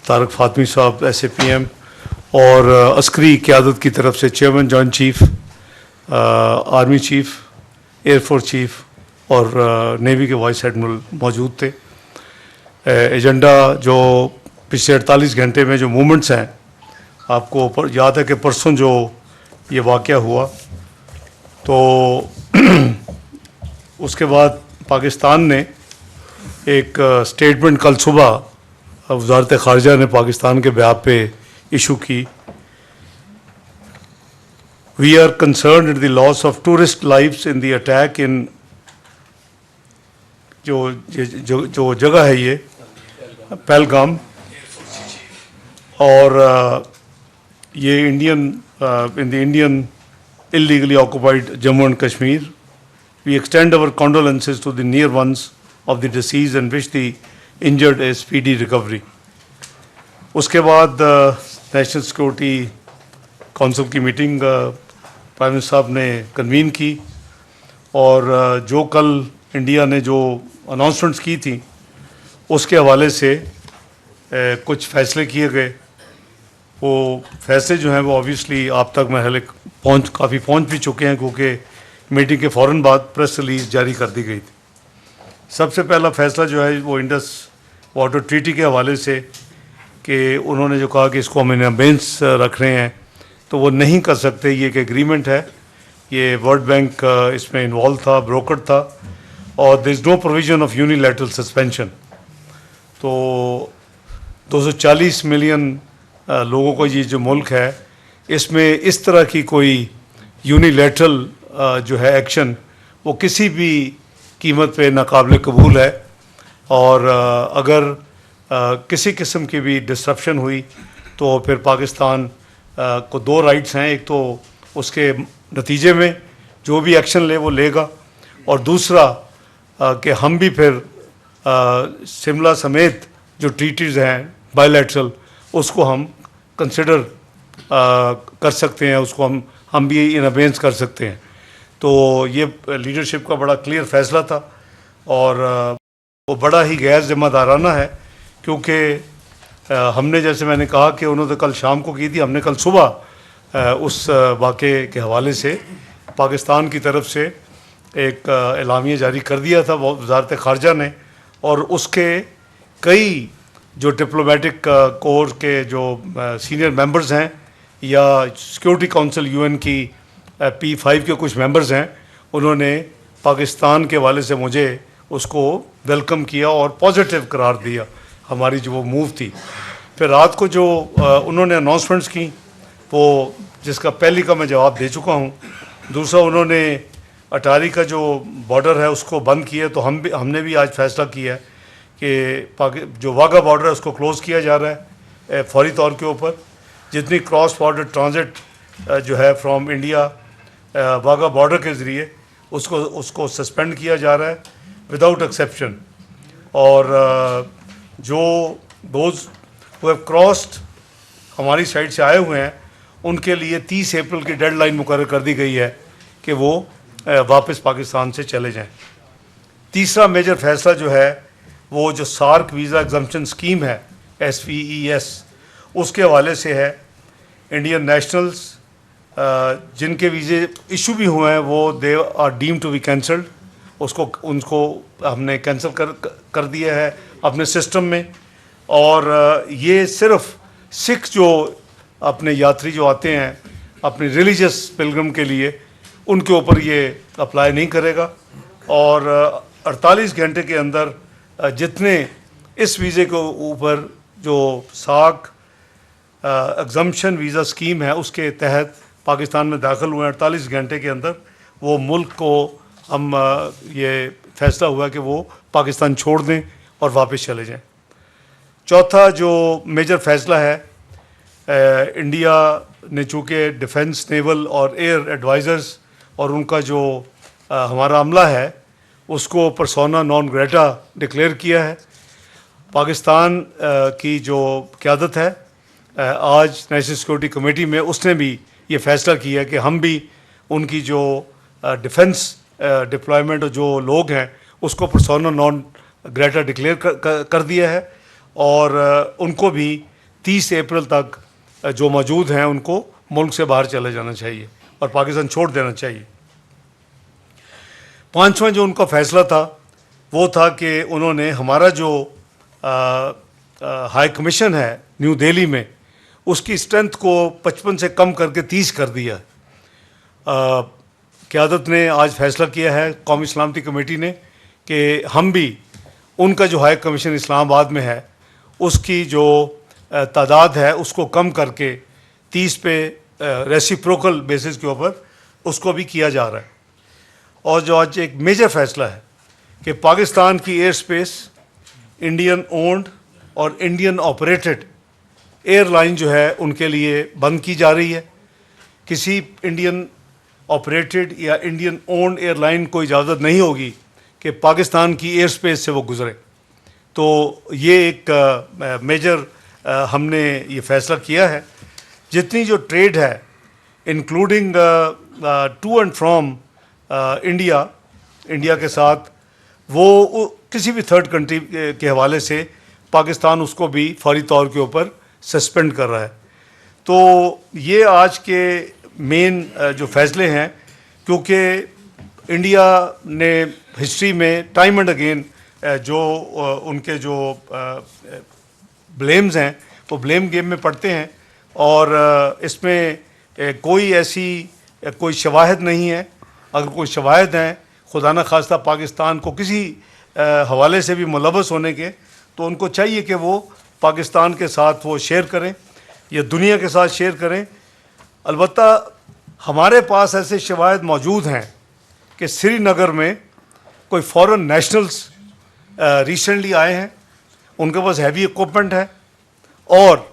तारक फातमी साहब SAPM और अस्करी क़यादत की तरफ से chairman joint chief, army chief, air force chief और नेवी के वाइस एडमिरल मौजूद थे। एजेंडा जो पिछले 48 घंटे में जो मूवमेंट्स हैं, आपको याद है कि परसों जो ये वाक़या हुआ, तो उसके बाद पाकिस्तान ने एक स्टेटमेंट कल सुबह वज़ारत ख़ारजा ने पाकिस्तान के बयान पे इशू की। We are concerned the loss of tourist lives in the attack in जो जगह है ये पहलगाम, और ये in the Indian illegally occupied Jammu and Kashmir. We extend our condolences to the near ones of the deceased and wish the injured a speedy recovery. उसके बाद national security council की meeting prime minister साहब ने convene की, और जो कल India ने जो अनाउंसमेंट्स की थी उसके हवाले से कुछ फैसले किए गए। वो फैसले जो हैं वो ऑब्वियसली आप तक महल काफ़ी पहुंच भी चुके हैं, क्योंकि मीटिंग के फ़ौरन बाद प्रेस रिलीज़ जारी कर दी गई थी। सबसे पहला फैसला जो है वो इंडस वाटर ट्रीटी के हवाले से, कि उन्होंने जो कहा कि इसको हम इन अबेंस रख रहे हैं, तो वो नहीं कर सकते। ये एक एग्रीमेंट है, ये वर्ल्ड बैंक इसमें इन्वॉल्व था, ब्रोकर था, और there is no provision of unilateral suspension. तो 240 मिलियन लोगों को ये जो मुल्क है, इसमें इस तरह की कोई यूनिलैटरल जो है एक्शन, वो किसी भी कीमत पे नाकाबिल कबूल है। और अगर किसी किस्म की भी डिस्ट्रप्शन हुई तो फिर पाकिस्तान को दो राइट्स हैं, एक तो उसके नतीजे में जो भी एक्शन ले वो लेगा, और दूसरा कि हम भी फिर शिमला समेत जो ट्रीटीज़ हैं बायलैटरल, उसको हम कंसिडर कर सकते हैं, उसको हम भी इन अबेंस कर सकते हैं। तो ये लीडरशिप का बड़ा क्लियर फैसला था, और वो बड़ा ही गैर जिम्मेदाराना है, क्योंकि हमने, जैसे मैंने कहा कि उन्होंने कल शाम को की थी, हमने कल सुबह उस वाक़े के हवाले से पाकिस्तान की तरफ से एक एलामिया जारी कर दिया था वज़ारत ख़ारजा ने, और उसके कई जो डिप्लोमेटिक कोर के जो सीनियर मेंबर्स हैं, या सिक्योरिटी काउंसिल UN की P5 के कुछ मेंबर्स हैं, उन्होंने पाकिस्तान के हवाले से मुझे उसको वेलकम किया और पॉजिटिव करार दिया हमारी जो वो मूव थी। फिर रात को जो उन्होंने अनाउंसमेंट्स की, वो जिसका पहली का मैं जवाब दे चुका हूँ। दूसरा, उन्होंने अटारी का जो बॉर्डर है उसको बंद किया, तो हमने भी आज फैसला किया है कि जो वाघा बॉर्डर है उसको क्लोज़ किया जा रहा है फौरी तौर के ऊपर। जितनी क्रॉस बॉर्डर ट्रांजिट जो है फ्रॉम इंडिया वाघा बॉर्डर के ज़रिए उसको सस्पेंड किया जा रहा है विदाउट एक्सेप्शन। और जो दोज हु हैव क्रॉस्ड हमारी साइड से आए हुए हैं, उनके लिए 30 अप्रैल की डेडलाइन मुकर्रर कर दी गई है कि वो वापस पाकिस्तान से चले जाएं। तीसरा मेजर फैसला जो है वो जो सार्क वीज़ा एग्जम्पशन स्कीम है SVES, उसके हवाले से है। इंडियन नेशनल्स जिनके वीज़े इशू भी हुए हैं वो they are deem to be cancelled, उनको हमने कैंसिल कर दिया है अपने सिस्टम में। और ये सिर्फ सिख जो अपने यात्री जो आते हैं अपनी रिलीजियस पिलग्रम के लिए, उनके ऊपर ये अप्लाई नहीं करेगा। और 48 घंटे के अंदर जितने इस वीज़े के ऊपर जो सार्क एग्जम्पशन वीज़ा स्कीम है उसके तहत पाकिस्तान में दाखिल हुए 48 घंटे के अंदर, वो मुल्क को हम ये फैसला हुआ कि वो पाकिस्तान छोड़ दें और वापस चले जाएं। चौथा जो मेजर फैसला है, इंडिया ने चूँकि डिफेंस, नेवल और एयर एडवाइज़र्स और उनका जो हमारा अमला है उसको पर्सोना नॉन ग्रेटा डिक्लेयर किया है। पाकिस्तान की जो क़यादत है आज नेशनल सिक्योरिटी कमेटी में, उसने भी ये फ़ैसला किया कि हम भी उनकी जो डिफेंस डिप्लॉयमेंट जो लोग हैं उसको पर्सोना नॉन ग्रेटा डिक्लेयर कर दिया है, और उनको भी 30 अप्रैल तक जो मौजूद हैं उनको मुल्क से बाहर चले जाना चाहिए और पाकिस्तान छोड़ देना चाहिए। पांचवा जो उनका फैसला था वो था कि उन्होंने हमारा जो हाई कमीशन है न्यू दिल्ली में, उसकी स्ट्रेंथ को 55 से कम करके 30 कर दिया। क़यादत ने आज फैसला किया है कौमी सलामती कमेटी ने कि हम भी उनका जो हाई कमीशन इस्लामाबाद में है उसकी जो तादाद है उसको कम करके 30 पे रेसिप्रोकल बेसिस के ऊपर उसको भी किया जा रहा है। और जो आज एक मेजर फैसला है कि पाकिस्तान की एयर स्पेस इंडियन ओन्ड और इंडियन ऑपरेटेड एयरलाइन जो है उनके लिए बंद की जा रही है। किसी इंडियन ऑपरेटेड या इंडियन ओन्ड एयरलाइन को इजाज़त नहीं होगी कि पाकिस्तान की एयर स्पेस से वो गुज़रे। तो ये एक मेजर हमने ये फैसला किया है। जितनी जो ट्रेड है including to and from India के साथ, वो किसी भी थर्ड कंट्री के हवाले से पाकिस्तान उसको भी फौरी तौर के ऊपर सस्पेंड कर रहा है। तो ये आज के मेन जो फैसले हैं, क्योंकि इंडिया ने हिस्ट्री में टाइम एंड अगेन जो उनके जो ब्लेम्स हैं वो ब्लेम गेम में पड़ते हैं और इसमें कोई ऐसी कोई शवाहिद नहीं है। अगर कोई शवाहिद हैं खुदा न खास्ता पाकिस्तान को किसी हवाले से भी मुलव्वस होने के, तो उनको चाहिए कि वो पाकिस्तान के साथ वो शेयर करें या दुनिया के साथ शेयर करें। अलबत्ता हमारे पास ऐसे शवाहिद मौजूद हैं कि श्रीनगर में कोई फॉरेन नेशनल्स रिसेंटली आए हैं, उनके पास हैवी इक्विपमेंट है और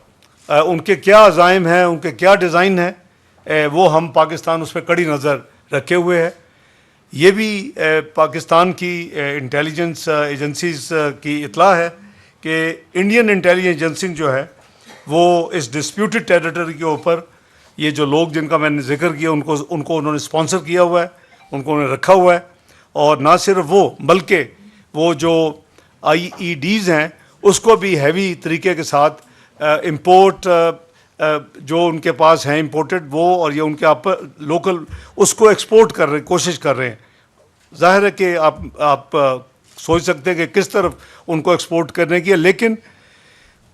उनके क्या अज़ाइम हैं, उनके क्या डिज़ाइन है, वो हम पाकिस्तान उस पर कड़ी नज़र रखे हुए है। ये भी पाकिस्तान की इंटेलिजेंस एजेंसीज़ की इत्ला है कि इंडियन इंटेलिजेंस एजेंसी जो है वो इस डिस्प्यूटेड टेरिटरी के ऊपर ये जो लोग जिनका मैंने जिक्र किया उनको उन्होंने स्पॉन्सर किया हुआ है, उनको उन्होंने रखा हुआ है। और ना सिर्फ वो बल्कि वो जो IEDs हैं उसको भी हैवी तरीके के साथ इंपोर्ट जो उनके पास हैं इंपोर्टेड वो और ये उनके आप लोकल उसको एक्सपोर्ट कर रहे कोशिश कर रहे हैं। जाहिर है कि आप सोच सकते हैं कि किस तरफ उनको एक्सपोर्ट करने की है, लेकिन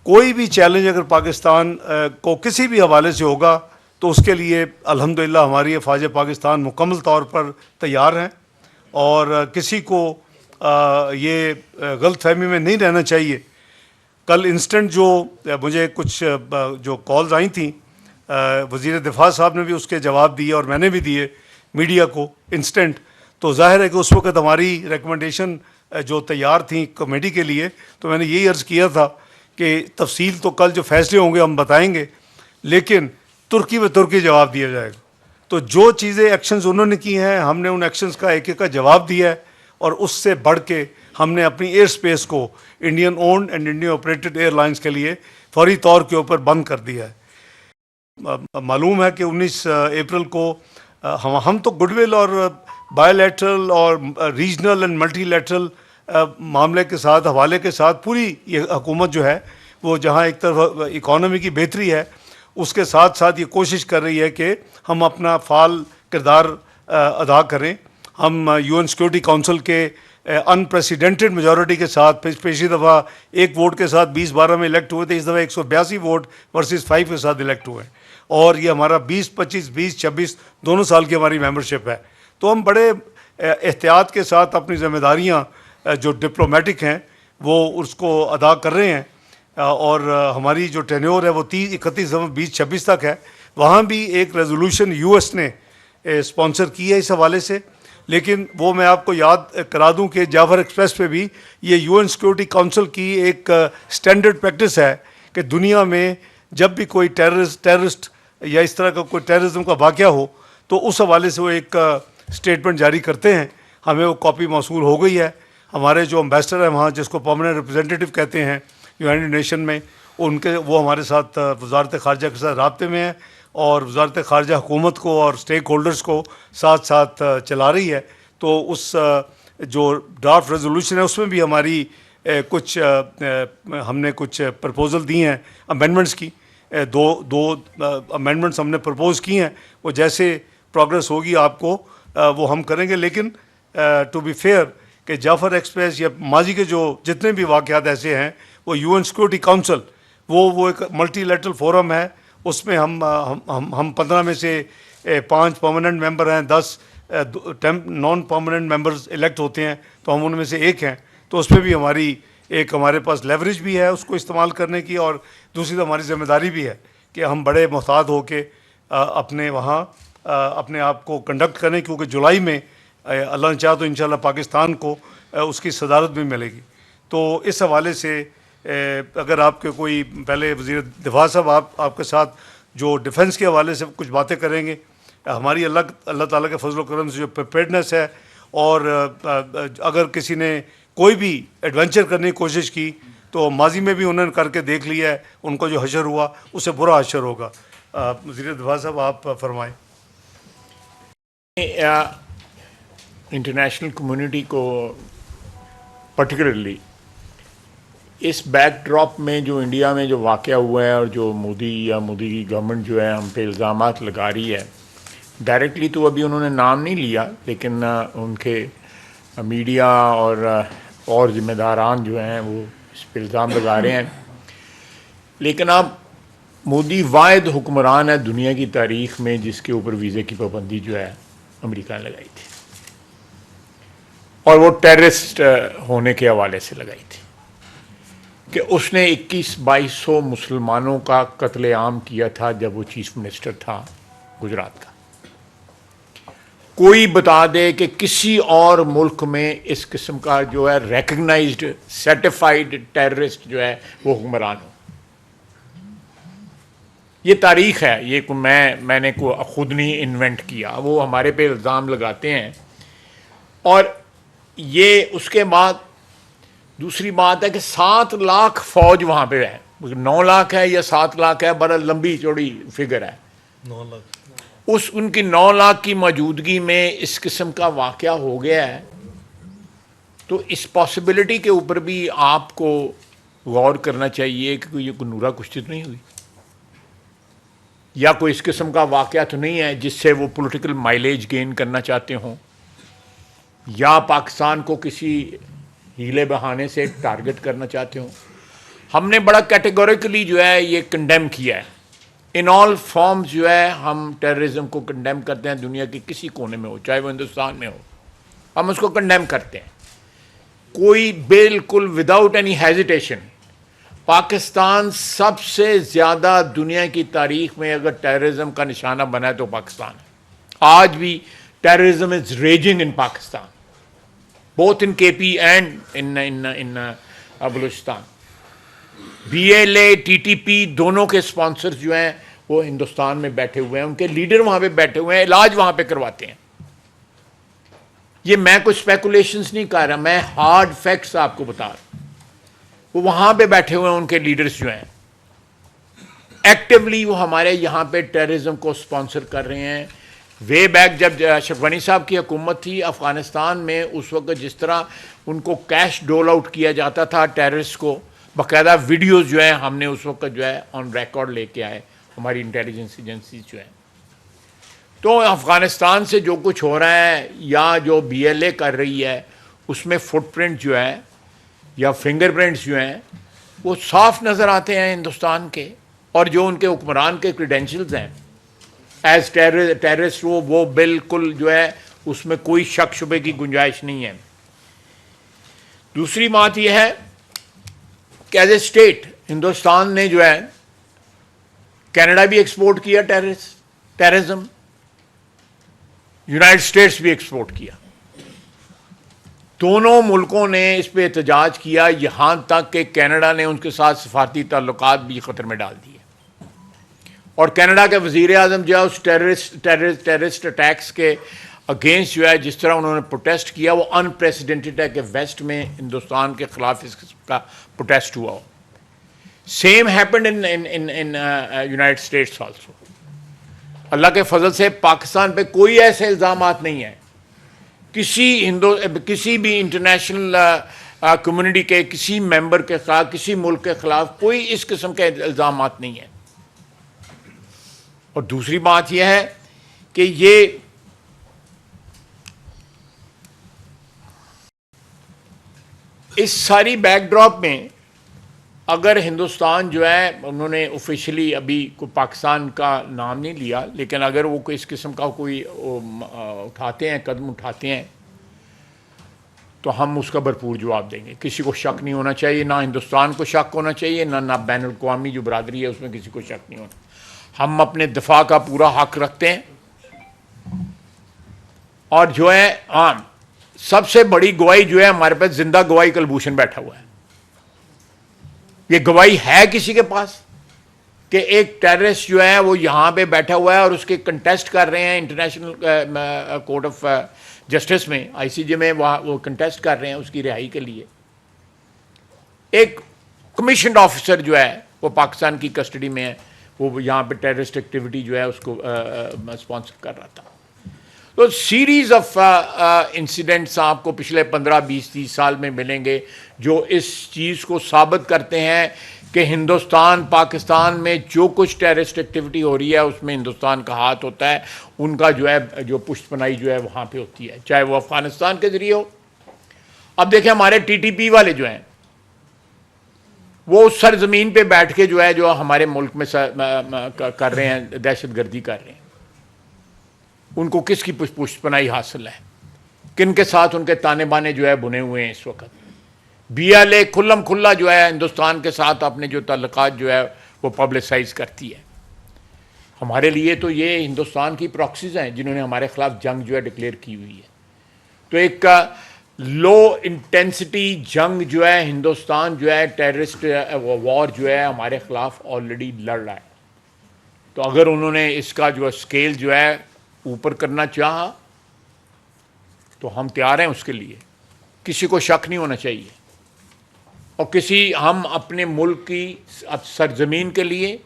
कोई भी चैलेंज अगर पाकिस्तान को किसी भी हवाले से होगा तो उसके लिए अल्हम्दुलिल्लाह हमारी फ़ौज पाकिस्तान मुकम्मल तौर पर तैयार हैं और किसी को ये गलतफहमी में नहीं रहना चाहिए। कल इंस्टेंट जो मुझे कुछ जो कॉल्स आई थी, वज़ीर दिफा साहब ने भी उसके जवाब दिए और मैंने भी दिए मीडिया को इंस्टेंट। तो जाहिर है कि उस वक्त हमारी रिकमेंडेशन जो तैयार थी कमेटी के लिए, तो मैंने यही अर्ज़ किया था कि तफसील तो कल जो फैसले होंगे हम बताएंगे, लेकिन तुर्की व तुर्की जवाब दिया जाएगा। तो जो चीज़ें एक्शंस उन्होंने की हैं हमने उन एक्शंस का एक का जवाब दिया है और उससे बढ़ के हमने अपनी एयर स्पेस को Indian owned and Indian operated airlines के लिए फौरी तौर के ऊपर बंद कर दिया है। मालूम है कि 19 अप्रैल को हम तो गुडविल और बायोलैटरल और रीजनल एंड मल्टीलैटरल मामले के साथ हवाले के साथ पूरी ये हुकूमत जो है वो जहाँ एक तरफ इकॉनमी की बेहतरी है उसके साथ साथ ये कोशिश कर रही है कि हम अपना फ़ाल किरदार अदा करें। हम UN सिक्योरिटी काउंसिल के अनप्रेसिडेंटेड मेजॉरिटी के साथ पिछली दफ़ा एक वोट के साथ 2012 में इलेक्ट हुए थे, इस दफ़ा 182 वोट वर्सेस 5 के साथ इलेक्ट हुए और ये हमारा 20-25 20-26 दोनों साल की हमारी मेंबरशिप है। तो हम बड़े एहतियात के साथ अपनी ज़िम्मेदारियाँ जो डिप्लोमेटिक हैं वो उसको अदा कर रहे हैं और हमारी जो टेन्योर है वो 31 दिसंबर 2026 तक है। वहाँ भी एक रेजोल्यूशन US ने स्पॉन्सर की है इस हवाले से, लेकिन वो मैं आपको याद करा दूं कि जाफर एक्सप्रेस पे भी ये UN सिक्योरिटी काउंसिल की एक स्टैंडर्ड प्रैक्टिस है कि दुनिया में जब भी कोई टेररिस्ट या इस तरह का कोई टेररिज्म का वाक़या हो तो उस हवाले से वो एक स्टेटमेंट जारी करते हैं। हमें वो कॉपी मौसूल हो गई है। हमारे जो एम्बेसडर हैं वहाँ, जिसको परमानेंट रिप्रेजेंटेटिव कहते हैं यूनाइटेड नेशन में, उनके वो हमारे साथ वजारत ख़ारजा के साथ राब्ते में है और वजारत ख़ारजा हुकूमत को और स्टेक होल्डर्स को साथ साथ चला रही है। तो उस जो ड्राफ्ट रेजोल्यूशन है उसमें भी हमारी कुछ हमने कुछ प्रपोज़ल दी हैं अमेंडमेंट्स की, दो अमेंडमेंट्स हमने प्रपोज़ की हैं। वो जैसे प्रोग्रेस होगी आपको वो हम करेंगे। लेकिन टू बी फेयर कि जाफ़र एक्सप्रेस या माजी के जो जितने भी वाक़यात ऐसे हैं, वो UN सिक्योरिटी काउंसिल वो एक मल्टीलैटरल फोरम है। उसमें हम 15 में से 5 परमानेंट मेंबर हैं, 10 नॉन परमानेंट मेंबर्स इलेक्ट होते हैं, तो हम उनमें से एक हैं। तो उस पर भी हमारे पास लेवरेज भी है उसको इस्तेमाल करने की, और दूसरी तो हमारी ज़िम्मेदारी भी है कि हम बड़े मोहतात होके अपने वहाँ अपने आप को कंडक्ट करें, क्योंकि जुलाई में अल्लाह ने चाहा तो इंशाल्लाह पाकिस्तान को उसकी सदारत भी मिलेगी। तो इस हवाले से अगर आपके कोई पहले वज़ीर दिफा साहब आपके साथ जो डिफेंस के हवाले से कुछ बातें करेंगे, हमारी अल्लाह ताला के फजल करम से जो प्रिपेयर्डनेस है, और अगर किसी ने कोई भी एडवेंचर करने की कोशिश की तो माजी में भी उन्होंने करके देख लिया है, उनको जो हशर हुआ उससे बुरा हशर होगा। वज़ीर दिफा साहब आप फरमाएँ। इंटरनेशनल कम्युनिटी को पर्टिकुलरली इस बैकड्रॉप में जो इंडिया में जो वाक़या हुआ है और जो मोदी की गवर्नमेंट जो है हम पे इल्ज़ामात लगा रही है, डायरेक्टली तो अभी उन्होंने नाम नहीं लिया, लेकिन उनके मीडिया और ज़िम्मेदारान जो हैं वो इस पर इल्ज़ाम लगा रहे हैं। लेकिन अब मोदी वाहिद हुक्मरान है दुनिया की तारीख़ में जिसके ऊपर वीज़े की पाबंदी जो है अमेरिका ने लगाई थी, और वो टेररिस्ट होने के हवाले से लगाई थी कि उसने 21-2200 मुसलमानों का कत्लेआम किया था जब वो चीफ मिनिस्टर था गुजरात का। कोई बता दे कि किसी और मुल्क में इस किस्म का जो है रिकग्नाइज्ड सर्टिफाइड टेररिस्ट जो है वो हुक्मरान हो। ये तारीख़ है, ये मैंने खुद नहीं इन्वेंट किया, वो हमारे पे इल्ज़ाम लगाते हैं। और ये उसके बाद दूसरी बात है कि 7 लाख फ़ौज वहाँ पे है, 9 लाख है या 7 लाख है, बड़ा लंबी चौड़ी फिगर है। 9 लाख उनकी 9 लाख की मौजूदगी में इस किस्म का वाक़या हो गया है, तो इस पॉसिबिलिटी के ऊपर भी आपको गौर करना चाहिए कि कोई नूरा कुश्ती तो नहीं हुई, या कोई इस किस्म का वाक़या तो नहीं है जिससे वो पॉलिटिकल माइलेज गेन करना चाहते हों, या पाकिस्तान को किसी हीले बहाने से टारगेट करना चाहते हों। हमने बड़ा कैटेगोरिकली जो है ये कंडेम किया है, इन ऑल फॉर्म्स जो है हम टेररिज्म को कंडेम करते हैं, दुनिया के किसी कोने में हो, चाहे वो हिंदुस्तान में हो, हम उसको कंडेम करते हैं। कोई बिल्कुल विदाउट एनी हेजिटेशन, पाकिस्तान सबसे ज़्यादा दुनिया की तारीख में अगर टेररिज्म का निशाना बना है तो पाकिस्तान है। आज भी terrorism is raising in Pakistan, both in KP and in Balochistan. BLA TTP दोनों के स्पॉन्सर्स जो हैं वो हिंदुस्तान में बैठे हुए हैं, उनके लीडर वहाँ पे बैठे हुए हैं, इलाज वहाँ पे करवाते हैं। ये मैं कुछ स्पेकुलेशंस नहीं कर रहा, मैं हार्ड फैक्ट्स आपको बता रहा हूँ। वो वहाँ पे बैठे हुए हैं, उनके लीडर्स जो हैं एक्टिवली वो हमारे यहाँ पे टेररिज्म को स्पॉन्सर कर रहे हैं। वे बैक जब अशरफ गनी साहब की हुकूमत थी अफ़गानिस्तान में, उस वक्त जिस तरह उनको कैश डोल आउट किया जाता था टेररिस्ट को, बाकायदा वीडियोज़ जो है हमने उस वक्त जो है ऑन रिकॉर्ड लेके आए, हमारी इंटेलिजेंस एजेंसीज जो हैं। तो अफ़गानिस्तान से जो कुछ हो रहा है या जो BLA कर रही है उसमें फुटप्रिंट जो है या फिंगरप्रिंट्स जो हैं वो साफ नज़र आते हैं हिंदुस्तान के, और जो उनके हुक्मरान के क्रेडेंशियल्स हैं एज टेररिस्ट वो बिल्कुल जो है उसमें कोई शक शुबे की गुंजाइश नहीं है। दूसरी बात यह है कि एज ए स्टेट हिंदुस्तान ने जो है कनाडा भी एक्सपोर्ट किया टेररिज्म, यूनाइटेड स्टेट्स भी एक्सपोर्ट किया। दोनों मुल्कों ने इस पर एहतजाज किया, यहाँ तक कि कनाडा ने उनके साथ सफारती ताल्लुकात भी ख़तरे में डाल दिए। और कनाडा के वज़ीर आज़म जो है उस टेररिस्ट अटैक्स के अगेंस्ट जो है जिस तरह उन्होंने प्रोटेस्ट किया वो अनप्रेसिडेंटेड है कि वेस्ट में हिंदुस्तान के ख़िलाफ़ इसका प्रोटेस्ट हुआ हो। Same happened in United States also. Allah के फजल से पाकिस्तान पे कोई ऐसे इल्ज़ामात नहीं है, किसी भी इंटरनेशनल कम्युनिटी के किसी मेंबर के खिलाफ, किसी मुल्क के खिलाफ कोई इस किस्म के इल्ज़ामात नहीं है। और दूसरी बात यह है कि ये इस सारी बैकड्रॉप में अगर हिंदुस्तान जो है, उन्होंने ऑफिशियली अभी कोई पाकिस्तान का नाम नहीं लिया, लेकिन अगर वो कोई इस किस्म का कोई उठाते हैं, कदम उठाते हैं, तो हम उसका भरपूर जवाब देंगे। किसी को शक नहीं होना चाहिए, ना हिंदुस्तान को शक होना चाहिए, ना बैनुल अक़वामी जो बरादरी है उसमें किसी को शक नहीं होना। हम अपने दिफा का पूरा हक रखते हैं। और जो है, हाँ, सबसे बड़ी गवाही जो है हमारे पास, जिंदा गवाही कुलभूषण बैठा हुआ है। ये गवाही है किसी के पास कि एक टेररिस्ट जो है वो यहां पे बैठा हुआ है और उसके कंटेस्ट कर रहे हैं इंटरनेशनल कोर्ट ऑफ जस्टिस में, आईसीजे में, वहां वो कंटेस्ट कर रहे हैं उसकी रिहाई के लिए। एक कमीशन्ड ऑफिसर जो है वो पाकिस्तान की कस्टडी में है, वो यहाँ पे टेररिस्ट एक्टिविटी जो है उसको स्पॉन्सर कर रहा था। तो सीरीज ऑफ इंसिडेंट्स आपको पिछले 15, 20, 30 साल में मिलेंगे जो इस चीज़ को साबित करते हैं कि हिंदुस्तान पाकिस्तान में जो कुछ टेररिस्ट एक्टिविटी हो रही है उसमें हिंदुस्तान का हाथ होता है। उनका जो है, जो पुष्टपनाई जो है वहाँ पे होती है, चाहे वो अफगानिस्तान के जरिए हो। अब देखें, हमारे टीटीपी वाले जो हैं वो सरजमीन पे बैठ के जो है, जो हमारे मुल्क में कर रहे हैं, दहशतगर्दी कर रहे हैं, उनको किसकी पुष्टपनाई हासिल है? किन के साथ उनके ताने बाने जो है बुने हुए हैं इस वक्त? BLA खुल्लम खुल्ला जो है हिंदुस्तान के साथ अपने जो ताल्लुकात जो है वो पब्लिसाइज करती है। हमारे लिए तो ये हिंदुस्तान की प्रॉक्सीज हैं जिन्होंने हमारे खिलाफ जंग जो है डिक्लेयर की हुई है। तो एक लो इंटेंसिटी जंग जो है हिंदुस्तान जो है, टेररिस्ट वॉर जो है हमारे खिलाफ ऑलरेडी लड़ रहा है। तो अगर उन्होंने इसका जो स्केल जो है ऊपर करना चाहा तो हम तैयार हैं उसके लिए, किसी को शक नहीं होना चाहिए। और हम अपने मुल्क की सरजमीन के लिए,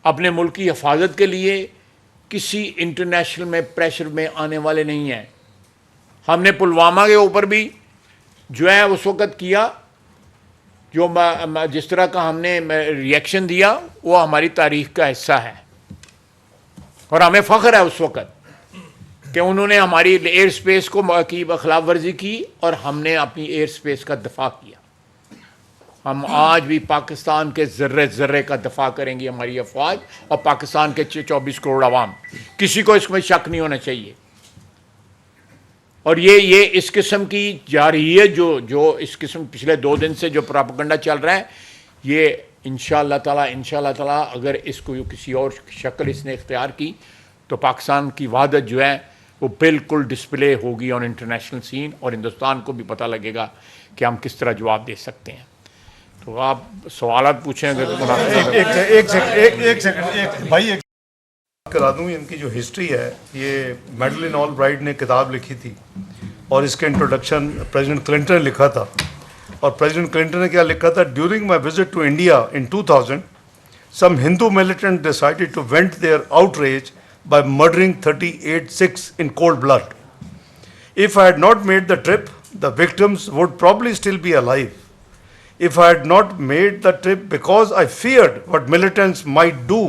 अपने मुल्क की हिफाजत के लिए किसी इंटरनेशनल में प्रेशर में आने वाले नहीं हैं। हमने पुलवामा के ऊपर भी जो है उस वक़्त किया, जो जिस तरह का हमने रिएक्शन दिया वो हमारी तारीख का हिस्सा है। और हमें फ़ख्र है उस वक़्त कि उन्होंने हमारी एयर स्पेस को की खिलाफ वर्जी की और हमने अपनी एयर स्पेस का दफा किया। हम आज भी पाकिस्तान के ज़र्रे ज़र्रे का दफा करेंगी, हमारी अफवाज और पाकिस्तान के 24 करोड़ आवाम। किसी को इसमें शक नहीं होना चाहिए। और ये इस किस्म की जा रही है, जो इस किस्म पिछले 2 दिन से जो प्रोपेगेंडा चल रहा है, ये इंशाअल्लाह ताला अगर इसको किसी और शक्ल इसने इख्तियार की तो पाकिस्तान की वहादत जो है वो बिल्कुल डिस्प्ले होगी ऑन इंटरनेशनल सीन, और हिंदुस्तान को भी पता लगेगा कि हम किस तरह जवाब दे सकते हैं। तो आप सवालात पूछें अगर एक सेकंड भाई, एक करा दूं। इनकी जो हिस्ट्री है, ये मैडलिन ऑलब्राइट ने किताब लिखी थी और इसके इंट्रोडक्शन प्रेसिडेंट क्लिंटन ने लिखा था। और प्रेसिडेंट क्लिंटन ने क्या लिखा था? During my visit to India in 2000 some Hindu militant decided to vent their outrage by murdering 38 Sikhs in cold blood. If I had not made the trip, the victims would probably still be alive. If I had not made the trip because I feared what militants might do,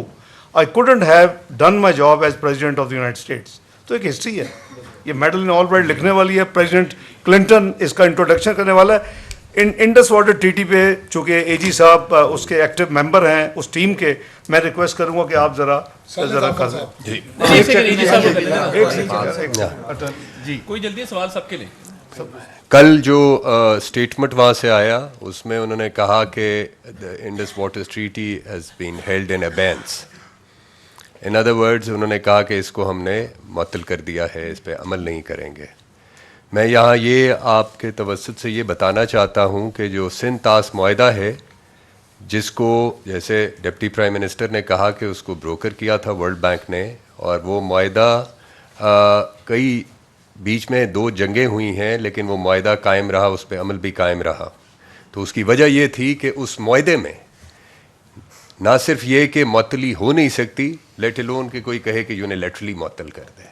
I couldn't have done my job as President of the United States. तो एक history है, ये Madeline Albright लिखने वाली है, president Clinton इसका introduction करने वाला है। इंडस वाटर ट्रीटी पे चूँकि AG साहब उसके एक्टिव मेंबर हैं उस टीम के, मैं रिक्वेस्ट करूंगा कि आप ज़रा कर जी, कोई जल्दी सवाल सबके लिए। कल जो स्टेटमेंट वहाँ से आया उसमें उन्होंने कहा कि Indus water treaty has been held in abeyance. In other words उन्होंने कहा कि इसको हमने मुअत्तल कर दिया है, इस पर अमल नहीं करेंगे। मैं यहाँ ये आपके तवस्सुत से ये बताना चाहता हूँ कि जो सिंध तास मुआहदा है, जिसको जैसे डिप्टी प्राइम मिनिस्टर ने कहा कि उसको ब्रोकर किया था वर्ल्ड बैंक ने, और वो मुआहदा कई बीच में 2 जंगें हुई हैं लेकिन वो मुआहदा कायम रहा, उस पर अमल भी कायम रहा। तो उसकी वजह ये थी कि उस मुआहदे में ना सिर्फ ये कि मुअत्तली हो नहीं सकती, लेट अलोन कि कोई कहे कि यूनिलैटरली मुअत्तल कर दे।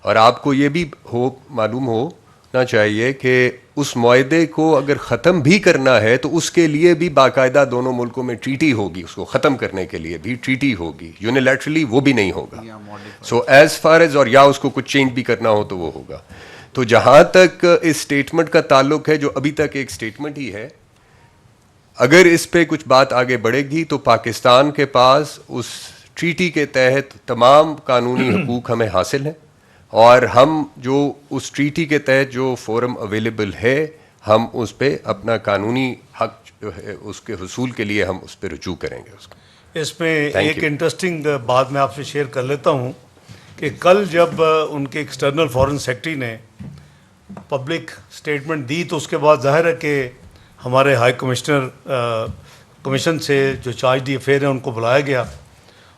और आपको ये भी मालूम होना चाहिए कि उस मुआहदे को अगर ख़त्म भी करना है तो उसके लिए भी बाकायदा दोनों मुल्कों में ट्रीटी होगी, उसको ख़त्म करने के लिए भी ट्रीटी होगी, यूनिलैटरली वो भी नहीं होगा। सो एज फार एज, और या उसको कुछ चेंज भी करना हो तो वो होगा। तो जहाँ तक इस स्टेटमेंट का ताल्लुक है, जो अभी तक एक स्टेटमेंट ही है, अगर इस पे कुछ बात आगे बढ़ेगी तो पाकिस्तान के पास उस ट्रीटी के तहत तमाम कानूनी हकूक़ हमें हासिल हैं, और हम जो उस ट्रीटी के तहत जो फोरम अवेलेबल है, हम उस पे अपना कानूनी हक जो है उसके हुसूल के लिए हम उस पर रुजू करेंगे उसको। इसमें Thank एक you. इंटरेस्टिंग बात मैं आपसे शेयर कर लेता हूँ कि कल जब उनके एक्सटर्नल फॉरेन सेक्रेटरी ने पब्लिक स्टेटमेंट दी तो उसके बाद जाहिर है कि हमारे हाई कमिश्नर कमीशन से जो चार्ज दी अफेयर है उनको बुलाया गया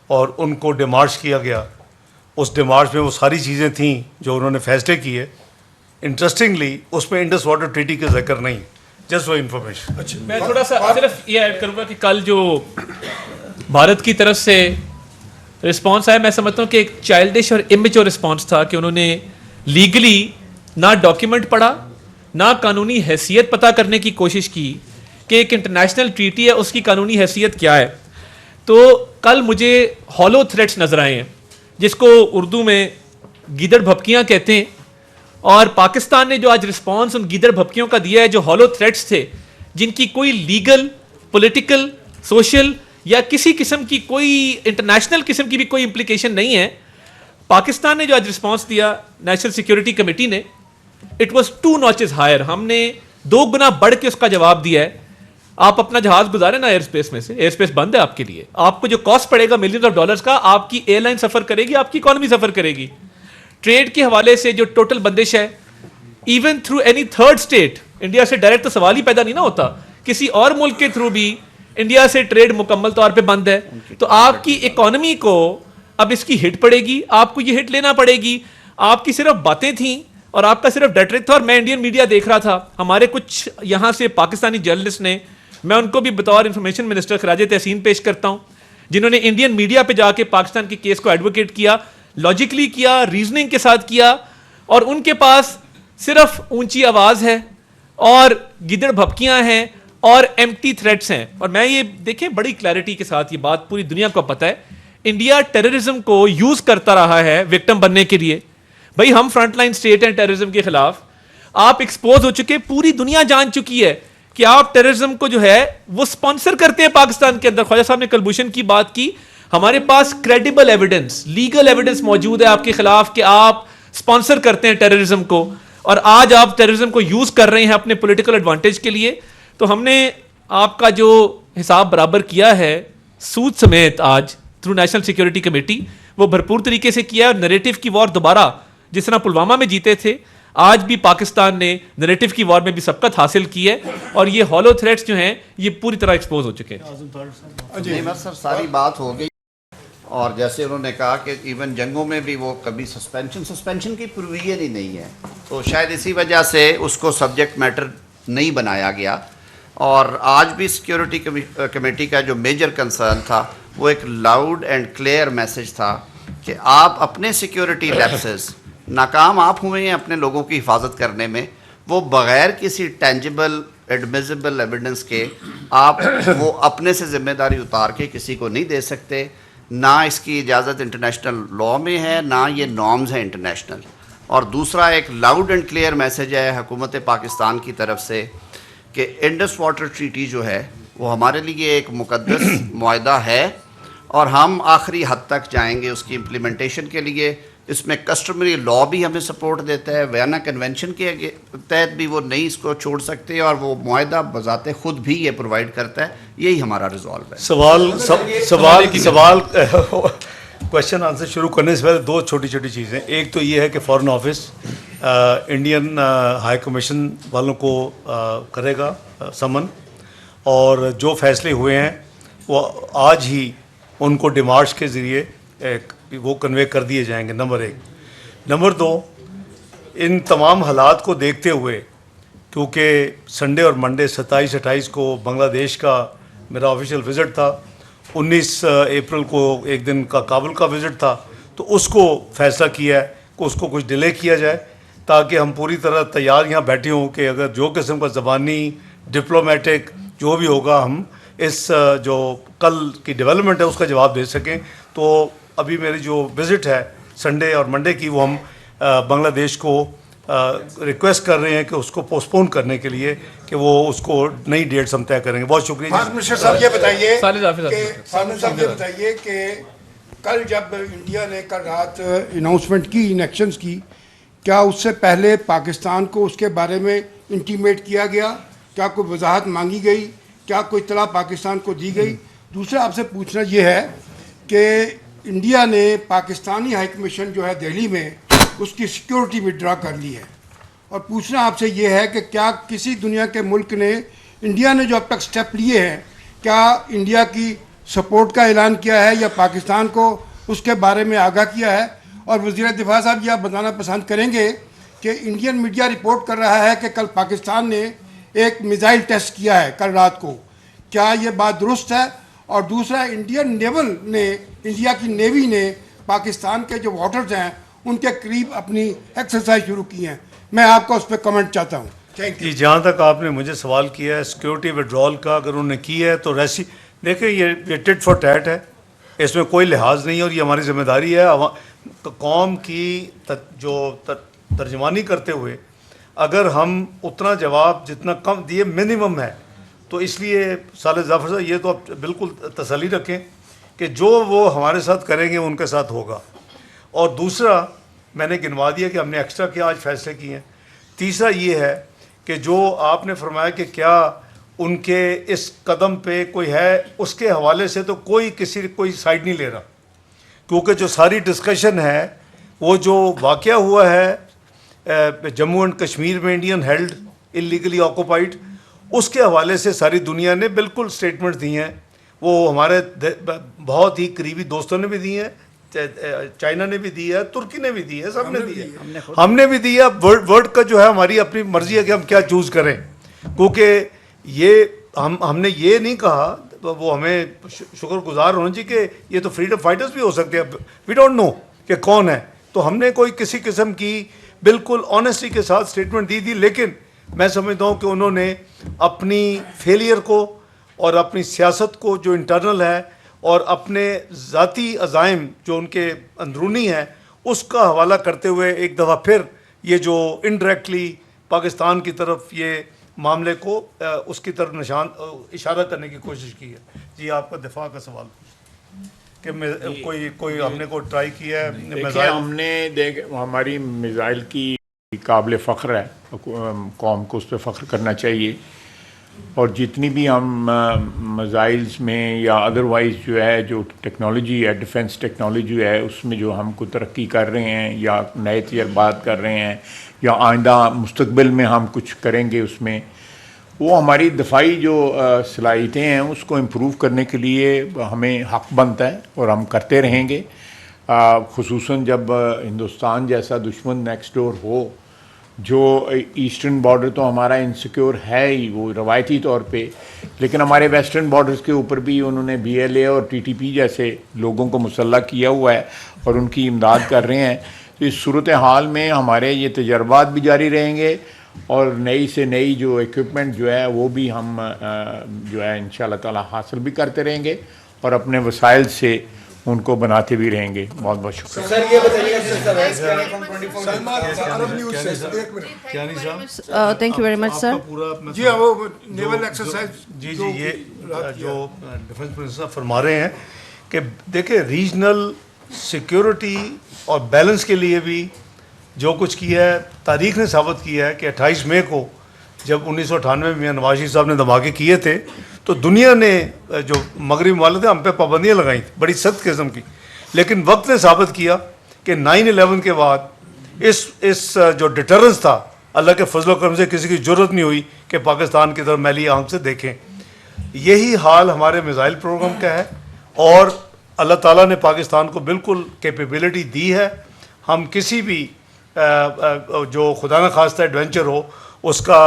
और उनको डिमार्च किया गया। उस डिमार्च में वो सारी चीज़ें थीं जो उन्होंने फैसले किए। इंटरेस्टिंगली उसमें इंडस वाटर ट्रीटी का जिक्र नहीं, जस्ट वो इन्फॉर्मेशन। अच्छा, मैं थोड़ा सा सिर्फ ये ऐड करूंगा कि कल जो भारत की तरफ से रिस्पांस आया, मैं समझता हूँ कि एक चाइल्डिश और इमेच्योर रिस्पांस था कि उन्होंने लीगली ना डॉक्यूमेंट पढ़ा, ना कानूनी हैसियत पता करने की कोशिश की कि एक इंटरनेशनल ट्रीटी है उसकी कानूनी हैसियत क्या है। तो कल मुझे हॉलो थ्रेट्स नजर आए हैं, जिसको उर्दू में गीदड़ भपकियाँ कहते हैं, और पाकिस्तान ने जो आज रिस्पांस उन गीदड़ भपकियों का दिया है, जो हॉलो थ्रेट्स थे जिनकी कोई लीगल, पॉलिटिकल, सोशल या किसी किस्म की कोई इंटरनेशनल किस्म की भी कोई इम्प्लीकेशन नहीं है, पाकिस्तान ने जो आज रिस्पांस दिया नेशनल सिक्योरिटी कमेटी ने, इट वाज 2 नॉचेस हायर। हमने 2 गुना बढ़ के उसका जवाब दिया है। आप अपना जहाज गुजारे ना एयर स्पेस में से, एयर स्पेस बंद है आपके लिए, आपको जो कॉस्ट पड़ेगा मिलियंस ऑफ डॉलर्स का, आपकी एयरलाइन सफर करेगी, आपकी इकोनॉमी सफर करेगी। ट्रेड के हवाले से जो टोटल बंदिश है, even through any third state, India से डायरेक्ट तो सवाल ही पैदा नहीं ना होता, किसी और मुल्क के थ्रू भी इंडिया से ट्रेड मुकम्मल तौर पे बंद है। तो आपकी इकोनॉमी को अब इसकी हिट पड़ेगी, आपको ये हिट लेना पड़ेगी। आपकी सिर्फ बातें थी और आपका सिर्फ रेटरिक था। और मैं इंडियन मीडिया देख रहा था, हमारे कुछ यहाँ से पाकिस्तानी जर्नलिस्ट ने, मैं उनको भी बतौर इंफॉर्मेशन मिनिस्टर खराजे तहसीन पेश करता हूँ, जिन्होंने इंडियन मीडिया पे जाके पाकिस्तान के केस को एडवोकेट किया, लॉजिकली किया, रीजनिंग के साथ किया, और उनके पास सिर्फ ऊंची आवाज है और गिदड़ भपकियां हैं और एम्प्टी थ्रेट्स हैं। और मैं ये देखें बड़ी क्लैरिटी के साथ, ये बात पूरी दुनिया को पता है, इंडिया टेररिज्म को यूज करता रहा है विक्टिम बनने के लिए। भाई हम फ्रंटलाइन स्टेट हैं टेररिज्म के खिलाफ, आप एक्सपोज हो चुके, पूरी दुनिया जान चुकी है कि आप टेररिज्म को जो है वो स्पॉन्सर करते हैं पाकिस्तान के अंदर। ख्वाजा साहब ने कलभूषण की बात की, हमारे पास क्रेडिबल एविडेंस, लीगल एविडेंस मौजूद है आपके खिलाफ कि आप स्पॉन्सर करते हैं टेररिज्म को, और आज आप टेररिज्म को यूज कर रहे हैं अपने पॉलिटिकल एडवांटेज के लिए। तो हमने आपका जो हिसाब बराबर किया है सूद समेत आज थ्रू नेशनल सिक्योरिटी कमेटी, वो भरपूर तरीके से किया है। नैरेटिव की वॉर दोबारा जिस तरह पुलवामा में जीते थे, आज भी पाकिस्तान ने नैरेटिव की वॉर में भी सबकत हासिल की है, और ये हॉलो थ्रेट्स जो हैं ये पूरी तरह एक्सपोज हो चुके हैं। नहीं बस सर सारी बात हो गई। और जैसे उन्होंने कहा कि इवन जंगों में भी वो कभी सस्पेंशन की प्रोविजन ही नहीं है, तो शायद इसी वजह से उसको सब्जेक्ट मैटर नहीं बनाया गया। और आज भी सिक्योरिटी कमेटी का जो मेजर कंसर्न था वो एक लाउड एंड क्लियर मैसेज था कि आप अपने सिक्योरिटी लैप्सेस, नाकाम आप हुए हैं अपने लोगों की हिफाजत करने में, वो बग़ैर किसी टेंजिबल एडमिसिबल एविडेंस के आप वो अपने से ज़िम्मेदारी उतार के किसी को नहीं दे सकते। ना इसकी इजाज़त इंटरनेशनल लॉ में है, ना ये नॉर्म्स हैं इंटरनेशनल। और दूसरा एक लाउड एंड क्लियर मैसेज है हुकूमत पाकिस्तान की तरफ से कि इंडस वाटर ट्रीटी जो है वो हमारे लिए एक मुकद्दस मुआहदा है, और हम आखिरी हद तक जाएंगे उसकी इम्प्लीमेंटेशन के लिए। इसमें कस्टमरी लॉ भी हमें सपोर्ट देता है, वियना कन्वेंशन के तहत भी वो नहीं इसको छोड़ सकते, और वो मुआहदा बजाते खुद भी ये प्रोवाइड करता है। यही हमारा रिजॉल्व है। सवाल क्वेश्चन आंसर शुरू करने से पहले 2 छोटी छोटी चीज़ें। एक तो ये है कि foreign office Indian high commission वालों को करेगा समन, और जो फैसले हुए हैं वो आज ही उनको डिमार्च के ज़रिए वो कन्वे कर दिए जाएंगे, नंबर 1। नंबर 2, इन तमाम हालात को देखते हुए, क्योंकि संडे और मंडे 27-28 को बांग्लादेश का मेरा ऑफिशियल विज़िट था, 19 अप्रैल को एक दिन का काबुल का विज़िट था, तो उसको फैसला किया है कि उसको कुछ डिले किया जाए, ताकि हम पूरी तरह तैयार यहाँ बैठे हों कि अगर जो किस्म का ज़बानी डिप्लोमेटिक जो भी होगा हम इस जो कल की डेवलपमेंट है उसका जवाब दे सकें। तो अभी मेरी जो विज़िट है संडे और मंडे की वो हम बांग्लादेश को रिक्वेस्ट कर रहे हैं कि उसको पोस्टपोन करने के लिए कि वो उसको नई डेट्स हम तय करेंगे। बहुत शुक्रिया। फॉरेन मिनिस्टर साहब ये बताइए सालिद हाफिज़ कि फॉरेन साहब ये बताइए कि कल जब इंडिया ने कल रात अनाउंसमेंट की इलेक्शंस की, क्या उससे पहले पाकिस्तान को उसके बारे में इंटीमेट किया गया? क्या कोई वजाहत मांगी गई? क्या कोई इत्तला पाकिस्तान को दी गई? दूसरा आपसे पूछना ये है कि इंडिया ने पाकिस्तानी हाई कमीशन जो है दिल्ली में उसकी सिक्योरिटी विड्रा कर ली है, और पूछना आपसे ये है कि क्या किसी दुनिया के मुल्क ने इंडिया ने जो अब तक स्टेप लिए हैं, क्या इंडिया की सपोर्ट का ऐलान किया है या पाकिस्तान को उसके बारे में आगाह किया है? और वज़ीर दिफा साहब ये आप बताना पसंद करेंगे कि इंडियन मीडिया रिपोर्ट कर रहा है कि कल पाकिस्तान ने एक मिसाइल टेस्ट किया है कल रात को, क्या ये बात दुरुस्त है? और दूसरा, इंडियन नेवल ने, इंडिया की नेवी ने पाकिस्तान के जो वाटर्स हैं उनके करीब अपनी एक्सरसाइज शुरू की हैं। मैं आपका उस पर कमेंट चाहता हूँ। Thank you. जी, जहाँ तक आपने मुझे सवाल किया है सिक्योरिटी विड्रॉल का, अगर उन्होंने की है तो रेसी देखिए ये टिट फॉर टैट है, इसमें कोई लिहाज नहीं है और ये हमारी जिम्मेदारी है कौम की जो तर्जमानी करते हुए अगर हम उतना जवाब जितना कम दिए मिनिमम है, तो इसलिए सालिद जाफर साहब ये तो आप बिल्कुल तसल्ली रखें कि जो वो हमारे साथ करेंगे उनके साथ होगा। और दूसरा मैंने गिनवा दिया कि हमने एक्स्ट्रा क्या आज फैसले किए हैं। तीसरा ये है कि जो आपने फरमाया कि क्या उनके इस कदम पे कोई है, उसके हवाले से तो कोई साइड नहीं ले रहा, क्योंकि जो सारी डिस्कशन है वो जो वाक़या हुआ है जम्मू एंड कश्मीर में इंडियन हेल्ड इलीगली ऑक्यूपाइड, उसके हवाले से सारी दुनिया ने बिल्कुल स्टेटमेंट दी हैं। वो हमारे बहुत ही करीबी दोस्तों ने भी दी हैं, चाइना ने भी दी है, तुर्की ने भी दी है, सबने दी है, हमने भी दी है। वर्ड का जो है हमारी अपनी मर्जी है कि हम क्या चूज़ करें, क्योंकि ये हमने ये नहीं कहा, तो वो हमें शुक्रगुजार होना चाहिए कि ये तो फ्रीडम फाइटर्स भी हो सकते हैं, वी डोंट नो कि कौन है। तो हमने कोई किसी किस्म की बिल्कुल ऑनेस्टी के साथ स्टेटमेंट दी थी, लेकिन मैं समझता हूँ कि उन्होंने अपनी फेलियर को और अपनी सियासत को जो इंटरनल है और अपने ज़ाती अज़ाइम जो उनके अंदरूनी हैं उसका हवाला करते हुए एक दफ़ा फिर ये जो इनडायरेक्टली पाकिस्तान की तरफ ये मामले को उसकी तरफ इशारा करने की कोशिश की है। जी, आपका दिफा का सवाल कि कोई हमने को ट्राई किया है? देखिए, हमने हमारी मिसाइल की काबिल फ़ख्र है, कौम को उस पर फ़ख्र करना चाहिए। और जितनी भी हम मिसाइल्स में या अदरवाइज़ जो है जो टेक्नोलॉजी है, डिफेंस टेक्नोलॉजी है, उसमें जो हम को तरक्की कर रहे हैं या नए तजर्बात कर रहे हैं या आइंदा मुस्तकबिल में हम कुछ करेंगे, उसमें वो हमारी दफाई जो सलाहियतें हैं उसको इम्प्रूव करने के लिए हमें हक़ बनता है और हम करते रहेंगे। ख़ुसूसन जब हिंदुस्तान जैसा दुश्मन नेक्स्ट डोर हो, जो ईस्टर्न बॉर्डर तो हमारा इनसिक्योर है ही वो रवायती तौर पे, लेकिन हमारे वेस्टर्न बॉर्डर्स के ऊपर भी उन्होंने BLA और TTP जैसे लोगों को मुसल्लह किया हुआ है और उनकी इमदाद कर रहे हैं। तो इस सूरत हाल में हमारे ये तजर्बात भी जारी रहेंगे और नई से नई जो इक्विपमेंट जो है वो भी हम जो है इंशाअल्लाह ताला हासिल भी करते रहेंगे और अपने वसाइल से उनको बनाते भी रहेंगे। बहुत बहुत शुक्रिया। सर ये बताइए, सलमान अरब न्यूज़ से एक मिनट। क्या नहीं साहब, thank you very much sir. जी हाँ, वो नेवल एक्सरसाइज जी ये जो डिफेंस मिनिस्टर फरमा रहे हैं कि देखिए रीजनल सिक्योरिटी और बैलेंस के लिए भी जो कुछ किया है, तारीख ने साबित किया है कि 28 मई को जब 1998 में नवाज शरीफ साहब ने धमाके किए थे तो दुनिया ने जो मगरबी ममालिक थे हम पे पाबंदियाँ लगाई थी बड़ी सख्त किस्म की, लेकिन वक्त ने साबित किया कि 9/11 के बाद इस जो डिटरेंस था, अल्लाह के फजल करम से किसी की ज़रूरत नहीं हुई कि पाकिस्तान की तरफ मैली आंख से देखें। यही हाल हमारे मिसाइल प्रोग्राम का है और अल्लाह ताला ने पाकिस्तान को बिल्कुल कैपेबिलिटी दी है। हम किसी भी जो खुदा न खास्ता एडवेंचर हो उसका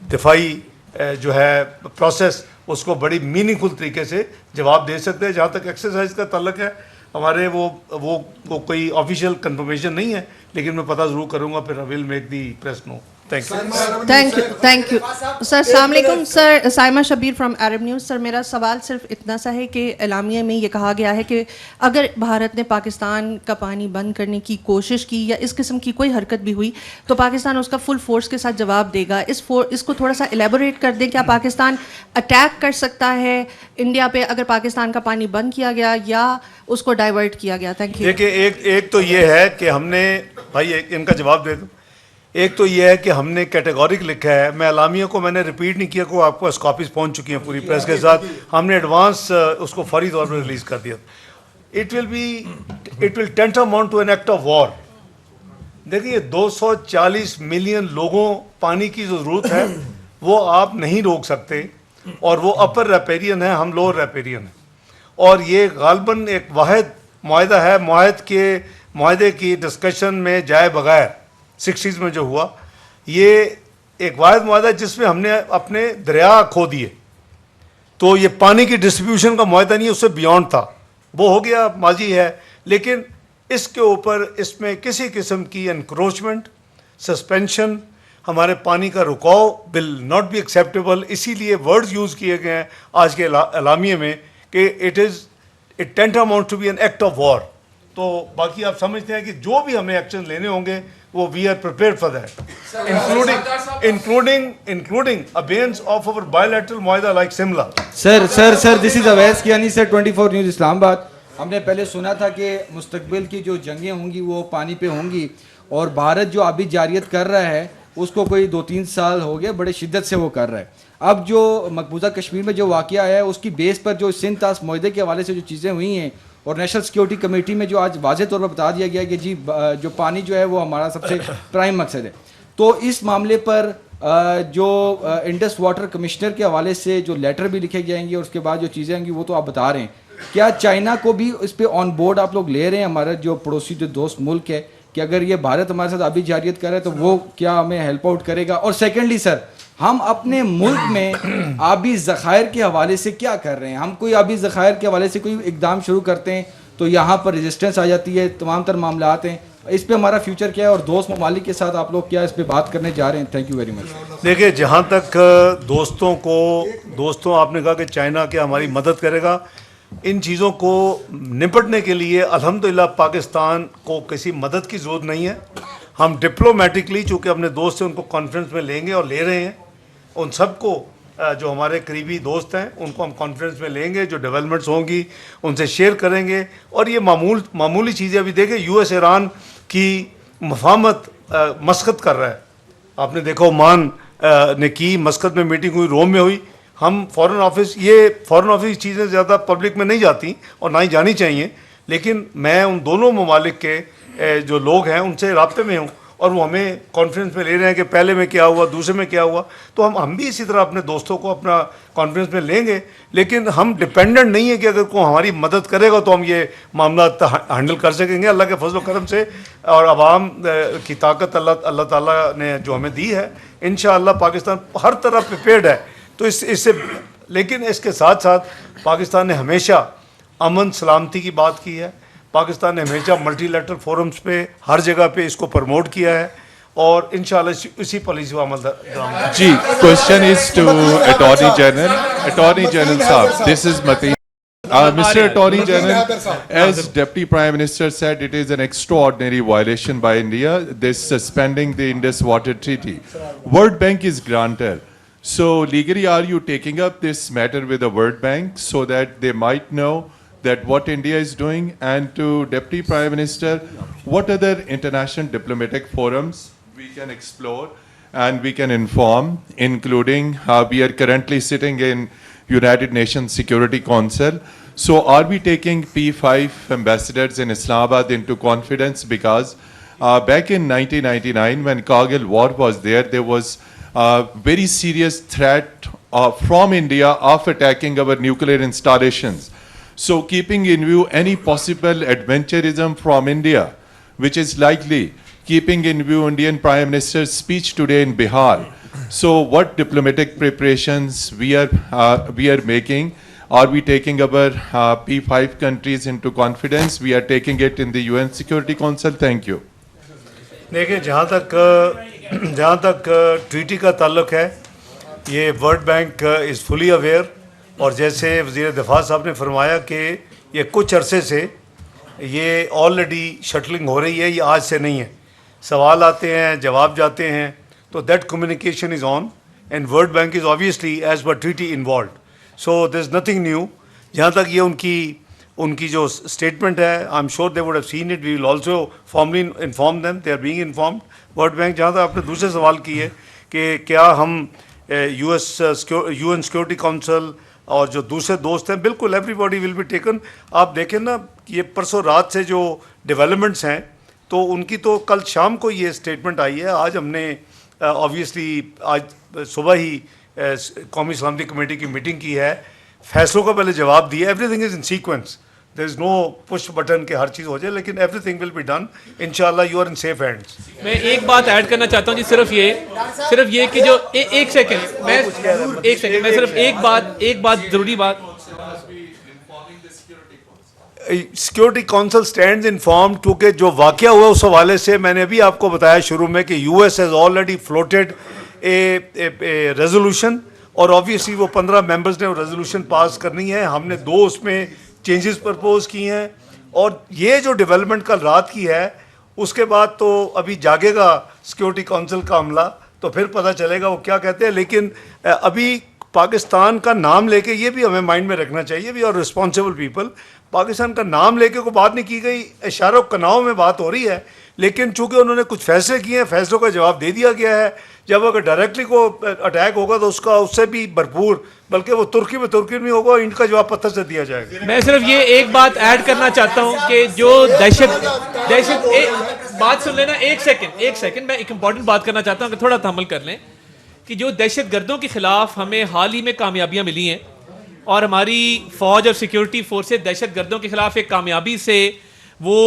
दिफाई जो है प्रोसेस उसको बड़ी मीनिंगफुल तरीके से जवाब दे सकते हैं। जहाँ तक एक्सरसाइज का तल्लक है, हमारे वो कोई ऑफिशियल कंफर्मेशन नहीं है, लेकिन मैं पता ज़रूर करूँगा, फिर I will make the press know. Thank you. Thank you sir. अस्सलाम वालेकुम sir, Saima Shabir from Arab News. Sir मेरा सवाल सिर्फ इतना सा है कि एलामिया में ये कहा गया है कि अगर भारत ने पाकिस्तान का पानी बंद करने की कोशिश की या इस किस्म की कोई हरकत भी हुई तो पाकिस्तान उसका फुल फोर्स के साथ जवाब देगा। इसको थोड़ा सा एलेबोरेट कर दें। क्या पाकिस्तान अटैक कर सकता है इंडिया पे अगर पाकिस्तान का पानी बंद किया गया या उसको डाइवर्ट किया गया? Thank you. देखिए, एक तो ये है कि हमने, भाई इनका जवाब दे दूँ। एक तो ये है कि हमने कैटेगोरिक लिखा है, मैं अलामिया को मैंने रिपीट नहीं किया, को आपको कॉपीज पहुंच चुकी हैं पूरी प्रेस के साथ, हमने एडवांस उसको फौरी तौर पर रिलीज कर दिया। It will tantamount to an act of war. देखिए 240 मिलियन लोगों पानी की जो ज़रूरत है वो आप नहीं रोक सकते, और वो अपर रैपेरियन है, हम लोअर रैपेरियन हैं, और ये गालबन एक वाहिद मुआहदा है। मुआहदे की डिस्कशन में जाए बगैर 60s में जो हुआ, ये एक वाहिद मुआहदा है जिसमें हमने अपने दरिया खो दिए। तो ये पानी की डिस्ट्रीब्यूशन का मुआहदा नहीं, उससे बियॉन्ड था, वो हो गया, माजी है। लेकिन इसके ऊपर इसमें किसी किस्म की एनक्रोचमेंट, सस्पेंशन, हमारे पानी का रुकाव विल नॉट बी एक्सेप्टेबल। इसीलिए वर्ड्स यूज़ किए गए हैं आज के एलामिया में कि it tantamount to be an act of war. तो बाकी आप समझते हैं कि जो भी हमें एक्शन लेने होंगे वो we are prepared for that, including abeyance of our bilateral मुआहदा like Shimla. Sir this is Awais Kiyani sir, 24 news Islamabad. हमने पहले सुना था कि मुस्तकबिल की जो जंगें होंगी वो पानी पे होंगी, और भारत जो आबी जारियत कर रहा है उसको कोई 2-3 साल हो गए बड़े शिद्दत से वो कर रहा है। अब जो मकबूजा कश्मीर में जो वाक़या है उसकी बेस पर जो सिंध तास मुआहदे के हवाले से जो चीज़ें हुई हैं, और नेशनल सिक्योरिटी कमेटी में जो आज वाज़े तौर पर बता दिया गया कि जी जो पानी जो है वो हमारा सबसे प्राइम मकसद है। तो इस मामले पर जो इंडस वाटर कमिश्नर के हवाले से जो लेटर भी लिखे जाएंगे और उसके बाद जो चीज़ें होंगी वो तो आप बता रहे हैं, क्या चाइना को भी इस पर ऑन बोर्ड आप लोग ले रहे हैं? हमारा जो पड़ोसी जो दोस्त मुल्क है कि अगर ये भारत हमारे साथ आबी जारियत कर रहा है तो वो क्या हमें हेल्प आउट करेगा? और सेकेंडली सर, हम अपने मुल्क में आबी ज़खायर के हवाले से क्या कर रहे हैं? हम कोई आबी ज़खायर के हवाले से कोई इकदाम शुरू करते हैं तो यहाँ पर रेजिस्टेंस आ जाती है, तमाम तर मामलात हैं। इस पे हमारा फ्यूचर क्या है, और दोस्त ममालिक के साथ आप लोग क्या इस पे बात करने जा रहे हैं? Thank you very much. देखिए, जहाँ तक दोस्तों आपने कहा कि चाइना क्या हमारी मदद करेगा, इन चीज़ों को निपटने के लिए अल्हम्दुलिल्लाह पाकिस्तान को किसी मदद की ज़रूरत नहीं है। हम डिप्लोमेटिकली चूँकि अपने दोस्त हैं उनको कॉन्फ्रेंस में लेंगे और ले रहे हैं। उन सबको जो हमारे करीबी दोस्त हैं उनको हम कॉन्फ्रेंस में लेंगे, जो डेवलपमेंट्स होंगी उनसे शेयर करेंगे। और ये मामूली चीज़ें, अभी देखें यूएस ईरान की मफाहमत मस्कत कर रहा है। आपने देखा ओमान ने की, मस्कत में मीटिंग हुई, रोम में हुई। हम फॉरेन ऑफिस चीज़ें ज़्यादा पब्लिक में नहीं जाती और ना ही जानी चाहिए, लेकिन मैं उन दोनों ममालिक के जो लोग हैं उनसे राब्ते में हूँ और वो हमें कॉन्फ्रेंस में ले रहे हैं कि पहले में क्या हुआ, दूसरे में क्या हुआ। तो हम भी इसी तरह अपने दोस्तों को अपना कॉन्फ्रेंस में लेंगे, लेकिन हम डिपेंडेंट नहीं है कि अगर कोई हमारी मदद करेगा तो हम ये मामला हैंडल कर सकेंगे। अल्लाह के फजल करम से और आवाम की ताकत अल्लाह ताला ने जो हमें दी है, इंशाअल्लाह पाकिस्तान हर तरह प्रिपेयर्ड है। तो इससे लेकिन इसके साथ साथ पाकिस्तान ने हमेशा अमन सलामती की बात की है। पाकिस्तान ने हमेशा मल्टीलैटरल फोरम्स पे हर जगह पे इसको प्रमोट किया है और इंशाल्लाह इसी पॉलिसी को अमल दरामद। जी, question is to attorney general साहब, this is Mateen. Mr. Attorney General, as Deputy Prime Minister said, it is an extraordinary violation by India, this suspending the Indus Water Treaty. World Bank is grantor. So legally, are you taking up this matter with the World Bank so that they might know that what India is doing? And to Deputy Prime Minister, what other international diplomatic forums we can explore and we can inform, including we are currently sitting in United Nations Security Council. So are we taking P5 ambassadors in Islamabad into confidence? Because back in 1999, when Kargil war was there, there was a very serious threat from India of attacking our nuclear installations. So keeping in view any possible adventurism from India, which is likely, keeping in view Indian Prime Minister's speech today in Bihar, so what diplomatic preparations we are making? Are we taking our P5 countries into confidence? We are taking it in the UN Security Council. Thank you. देखिए जहाँ तक treaty का ताल्लुक है, ये World Bank is fully aware, और जैसे वज़ीर दिफा साहब ने फरमाया कि ये कुछ अरसे से ये ऑलरेडी शटलिंग हो रही है, ये आज से नहीं है। सवाल आते हैं, जवाब जाते हैं, तो that communication is on and World Bank is obviously as per treaty involve, so there is nothing new. जहाँ तक ये उनकी जो स्टेटमेंट है, I am sure they would have seen it, we will also formally inform them, they are being informed. World Bank, जहाँ तक आपने दूसरे सवाल किए कि क्या हम UN सिक्योरिटी काउंसिल और जो दूसरे दोस्त हैं, बिल्कुल एवरीबॉडी विल बी टेकन। आप देखें ना, ये परसों रात से जो डेवलपमेंट्स हैं, तो उनकी तो कल शाम को ये स्टेटमेंट आई है। आज हमने ऑब्वियसली आज सुबह ही कौमी सलामती कमेटी की मीटिंग की है, फैसलों का पहले जवाब दिया। Everything is in sequence, there is no push button के हर चीज़ हो जाए, लेकिन एवरीथिंग विल बी डन इंशाल्लाह। You are in safe hands. मैं एक बात ऐड करना चाहता हूँ जी, सिर्फ ये कि जो एक सेकंड मैं सिर्फ एक बात ज़रूरी बात, सिक्योरिटी काउंसिल स्टैंड्स इन्फॉर्म्ड, क्योंकि जो वाक़या हुआ उस हवाले से मैंने अभी आपको बताया शुरू में कि US has already floated A resolution, और ऑब्वियसली वो 15 मेंबर्स ने वो रेजोल्यूशन पास करनी है। हमने 2 उसमें चेंजेस प्रपोज किए हैं, और ये जो डेवलपमेंट कल रात की है, उसके बाद तो अभी जागेगा सिक्योरिटी काउंसिल का अमला, तो फिर पता चलेगा वो क्या कहते हैं। लेकिन अभी पाकिस्तान का नाम लेके, ये भी हमें माइंड में रखना चाहिए, we are responsible people, Pakistan का नाम लेके कोई बात नहीं की गई, इशारों कनाव में बात हो रही है, लेकिन चूंकि उन्होंने कुछ फैसले किए हैं, फैसलों का जवाब दे दिया गया है। जब अगर डायरेक्टली को अटैक होगा तो उससे भी भरपूर, बल्कि वो तुर्की में होगा, इनका जवाब पत्थर से दिया जाएगा। मैं सिर्फ ये एक बात ऐड करना चाहता हूँ कि जो बात सुन लेना, एक सेकंड, मैं एक इंपॉर्टेंट बात करना चाहता हूँ कि थोड़ा तहम्मुल कर लें, कि जो दहशतगर्दों के खिलाफ हमें हाल ही में कामयाबियाँ मिली हैं, और हमारी फौज और सिक्योरिटी फोर्सेस दहशतगर्दों के खिलाफ एक कामयाबी से वो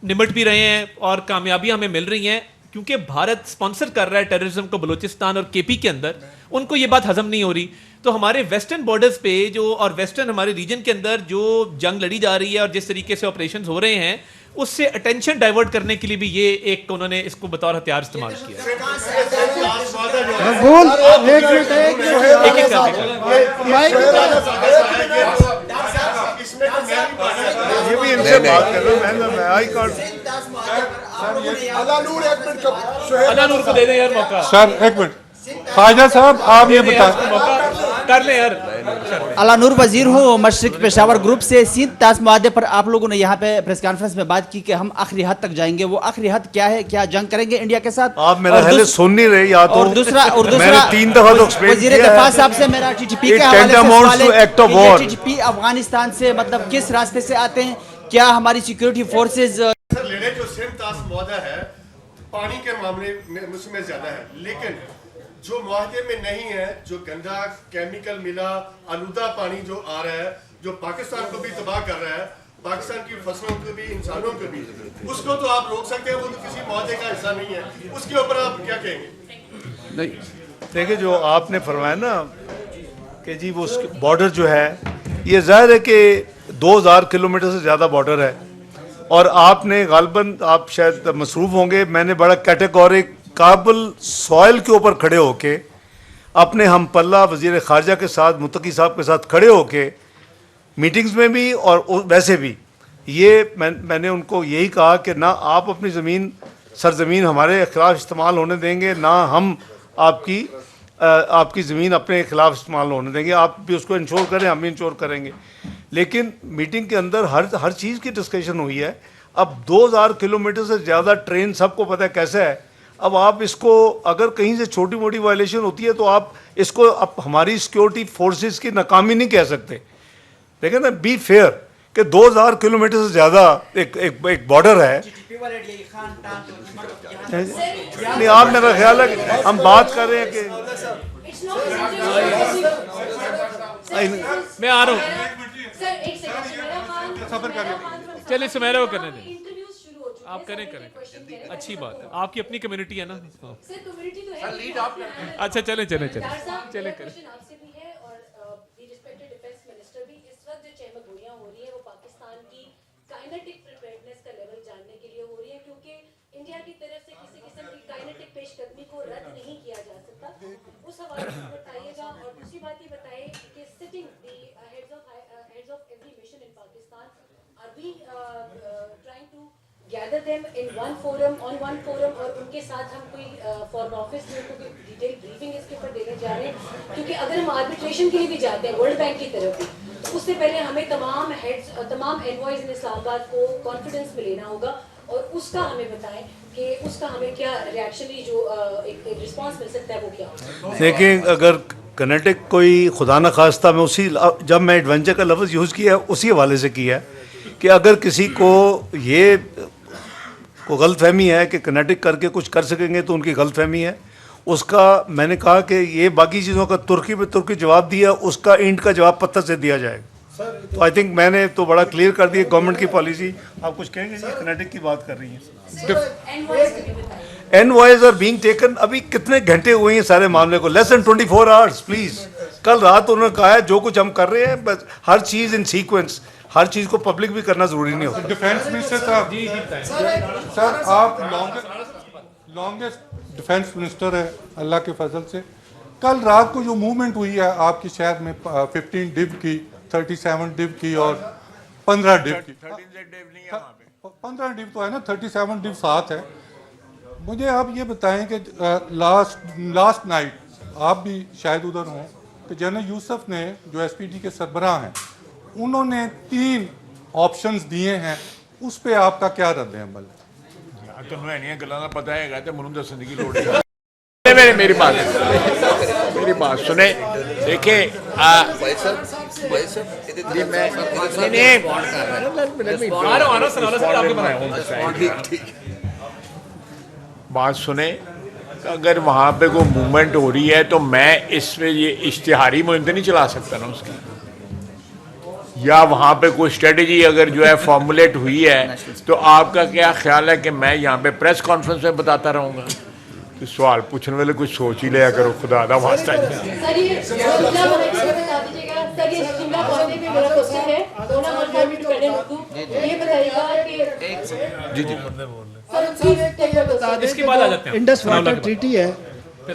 निमट भी रहे हैं, और कामयाबियाँ हमें मिल रही हैं, क्योंकि भारत स्पॉन्सर कर रहा है टेररिज्म को बलूचिस्तान और KP के अंदर। उनको ये बात हजम नहीं हो रही, तो हमारे वेस्टर्न बॉर्डर्स पे जो, और वेस्टर्न हमारे रीजन के अंदर जो जंग लड़ी जा रही है और जिस तरीके से ऑपरेशंस हो रहे हैं, उससे अटेंशन डाइवर्ट करने के लिए भी ये एक उन्होंने इसको बतौर हथियार इस्तेमाल किया। ये भी इनसे बात कर रहा हूं मैं आई कार्ड अलानूर को दे दें यार मौका। सर एक मिनट, ख्वाजा साहब आप ये बता, कर ले यार। अलानूर वजीर हूँ मशरिक पेशावर ग्रुप से। सिंध ताश मुआहदे पर आप लोगों ने यहाँ पे प्रेस कॉन्फ्रेंस में बात की कि हम आखिरी हद तक जाएंगे, वो आखिरी हद क्या है? क्या जंग करेंगे इंडिया के साथ? आप मेरा पहले सुन नहीं रहे या तो, और दूसरा मैंने 3 दफा तो एक्सप्लेन वजीर दिफा साहब से मेरा TTP के हवाले से सवाल है कि TTP अफगानिस्तान से मतलब किस रास्ते से आते हैं? क्या हमारी सिक्योरिटी फोर्सेज जो सिंध ताश मुआहदा है पानी के मामले में उसमें ज्यादा है, लेकिन जो मुआहदे में नहीं है, जो गंदा केमिकल मिला आलूदा पानी जो आ रहा है, जो पाकिस्तान को भी तबाह कर रहा है, पाकिस्तान की फसलों को भी, इंसानों को भी, उसको तो आप रोक सकते हैं, वो तो किसी मुआहदे का हिस्सा नहीं है। उसके ऊपर आप क्या कहेंगे? देखिए, जो आपने फरमाया ना कि जी वो बॉर्डर जो है, ये जाहिर है कि 2000 किलोमीटर से ज़्यादा बॉर्डर है, और आपने गालबन, आप शायद मसरूफ़ होंगे, मैंने बड़ा कैटेगोरिक काबुल सॉइल के ऊपर खड़े होके अपने हम पल्ला वज़ीर ख़ारजा के साथ, मुत्तकी साहब के साथ खड़े होके मीटिंग्स में भी और वैसे भी ये मैंने उनको यही कहा कि ना आप अपनी ज़मीन सरज़मीन हमारे ख़िलाफ़ इस्तेमाल होने देंगे, ना हम आपकी ज़मीन अपने ख़िलाफ़ इस्तेमाल होने देंगे। आप भी उसको इंश्योर करें, हम भी इंश्योर करेंगे। लेकिन मीटिंग के अंदर हर चीज़ की डिस्कशन हुई है। अब 2000 किलोमीटर से ज़्यादा ट्रेन, सबको पता है कैसे है। अब आप इसको अगर कहीं से छोटी मोटी वायलेशन होती है तो आप इसको अब हमारी सिक्योरिटी फोर्सेस की नाकामी नहीं कह सकते। देखें ना, बी फेयर कि 2000 किलोमीटर से ज़्यादा एक बॉर्डर है। नहीं, आप, मेरा ख्याल है कि हम बात कर रहे हैं कि मैं आ रहा हूँ, चलिए सुमेरा को करने दें, आप करें अच्छी बात है, आपकी अपनी कम्युनिटी है ना। अच्छा चले करें। काइनेटिक प्रिपेयर्डनेस का लेवल जानने के लिए हो रही है, क्योंकि इंडिया की तरफ से किसी किस्म की काइनेटिक पेशकदमी को रद्द नहीं किया जा सकता। उस हवाले से बताइएगा। और दूसरी बात ये बताइए कि sitting the heads of every mission in Pakistan, are we trying to gather them in one forum, on one forum, और उनके साथ हम कोई फॉरेन ऑफिस में कोई डिटेल ब्रीफिंग इसके ऊपर देने जा रहे हैं? क्योंकि अगर हम आर्बिट्रेशन के लिए भी जाते हैं वर्ल्ड बैंक की तरफ भी, तो उससे पहले हमें तमाम एनवॉयज इन इस्लामाबाद को कॉन्फिडेंस में लेना होगा, और उसका हमें बताएं कि उसका हमें क्या रिएक्शनरी जो एक रिस्पांस मिल सकता है वो क्या होगा। देखिए, अगर कनेटिक कोई खुदा न खास्ता, मैं उसी जब मैं एडवेंचर का लफ्ज़ यूज़ किया उसी हवाले से किया कि अगर किसी को ये को गलतफहमी है कि कनेटिक करके कुछ कर सकेंगे तो उनकी गलतफहमी है। उसका मैंने कहा कि ये बाकी चीज़ों का तुर्की पे तुर्की जवाब दिया, उसका इंड का जवाब पत्थर से दिया जाएगा। तो आई थिंक मैंने तो बड़ा क्लियर कर दिया गवर्नमेंट की पॉलिसी। आप कुछ कहेंगे जी? कनेटिक की बात कर रही हैं। Envoys are being taken. अभी कितने घंटे हुए हैं सारे मामले को? Less than 24 hours please. कल रात उन्होंने कहा है जो कुछ हम कर रहे हैं, बस हर चीज़ इन सीक्वेंस, हर चीज़ को पब्लिक भी करना ज़रूरी नहीं होता। डिफेंस मिनिस्टर साहब, सर आप लॉन्गेस्ट डिफेंस मिनिस्टर है अल्लाह के फजल से। कल रात को जो मूवमेंट हुई है आपके शहर में 15 डिव की, 37 डिव की और 15 डिव की। 15 डिव तो है ना, 37 डिव साथ है। मुझे आप ये बताएं कि लास्ट नाइट आप भी शायद उधर हों कि जनरल यूसुफ ने जो एसपीडी के सरबराह हैं उन्होंने 3 ऑप्शंस दिए हैं, उस पे आपका क्या रद्द अमल है? तो मैं नहीं गल्ला पता है तो मुझे दसने की लोड़ है। मेरी बात सुने। देखिए बात सुने, अगर वहाँ पे कोई मूवमेंट हो रही है तो मैं इसमें ये इश्तिहारी मुहिम नहीं चला सकता ना उसकी, या वहाँ पे कोई स्ट्रेटजी अगर जो है फॉर्मुलेट हुई है तो आपका क्या ख्याल है कि मैं यहाँ पे प्रेस कॉन्फ्रेंस में बताता रहूँगा? तो सवाल पूछने वाले कुछ सोच ही लिया करो, खुदा दा वास्ता। जी जी इसके बाद आ जाते हैं। इंडस वाटर ट्रीटी है,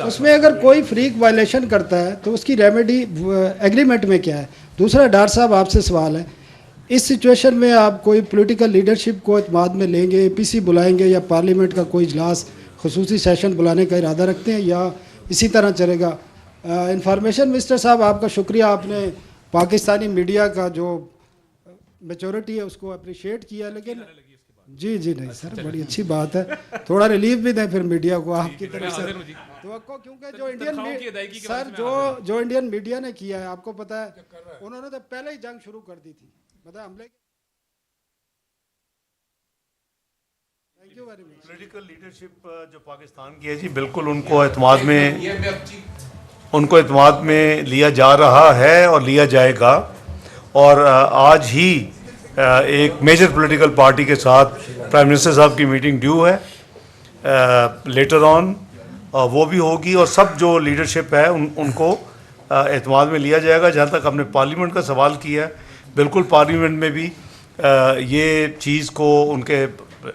उसमें अगर कोई फ्रीक वायलेशन करता है तो उसकी रेमेडी एग्रीमेंट में क्या है? दूसरा, डॉक्टर साहब आपसे सवाल है, इस सिचुएशन में आप कोई पॉलिटिकल लीडरशिप को एतमाद में लेंगे, एपीसी बुलाएंगे या पार्लियामेंट का कोई इजलास खुसूसी सेशन बुलाने का इरादा रखते हैं या इसी तरह चलेगा? इंफॉर्मेशन मिनिस्टर साहब, आपका शुक्रिया, आपने पाकिस्तानी मीडिया का जो मेचोरिटी है उसको अप्रिशिएट किया, लेकिन जी नहीं सर, बड़ी अच्छी बात है, थोड़ा रिलीफ भी दें फिर मीडिया को आपकी तरफ से तो, क्योंकि जो इंडियन मीडिया ने किया है, आपको पता है उन्होंने तो पहले ही जंग शुरू कर दी थी, मतलब हमले। Thank you very much. Political leadership जो पाकिस्तान की है जी, बिल्कुल उनको एतमाद में लिया जा रहा है और लिया जाएगा। और आज ही एक मेजर पॉलिटिकल पार्टी के साथ प्राइम मिनिस्टर साहब की मीटिंग ड्यू है लेटर ऑन, वो भी होगी और सब जो लीडरशिप है उनको एतमाद में लिया जाएगा। जहाँ तक हमने पार्लियामेंट का सवाल किया है, बिल्कुल पार्लियामेंट में भी ये चीज़ को उनके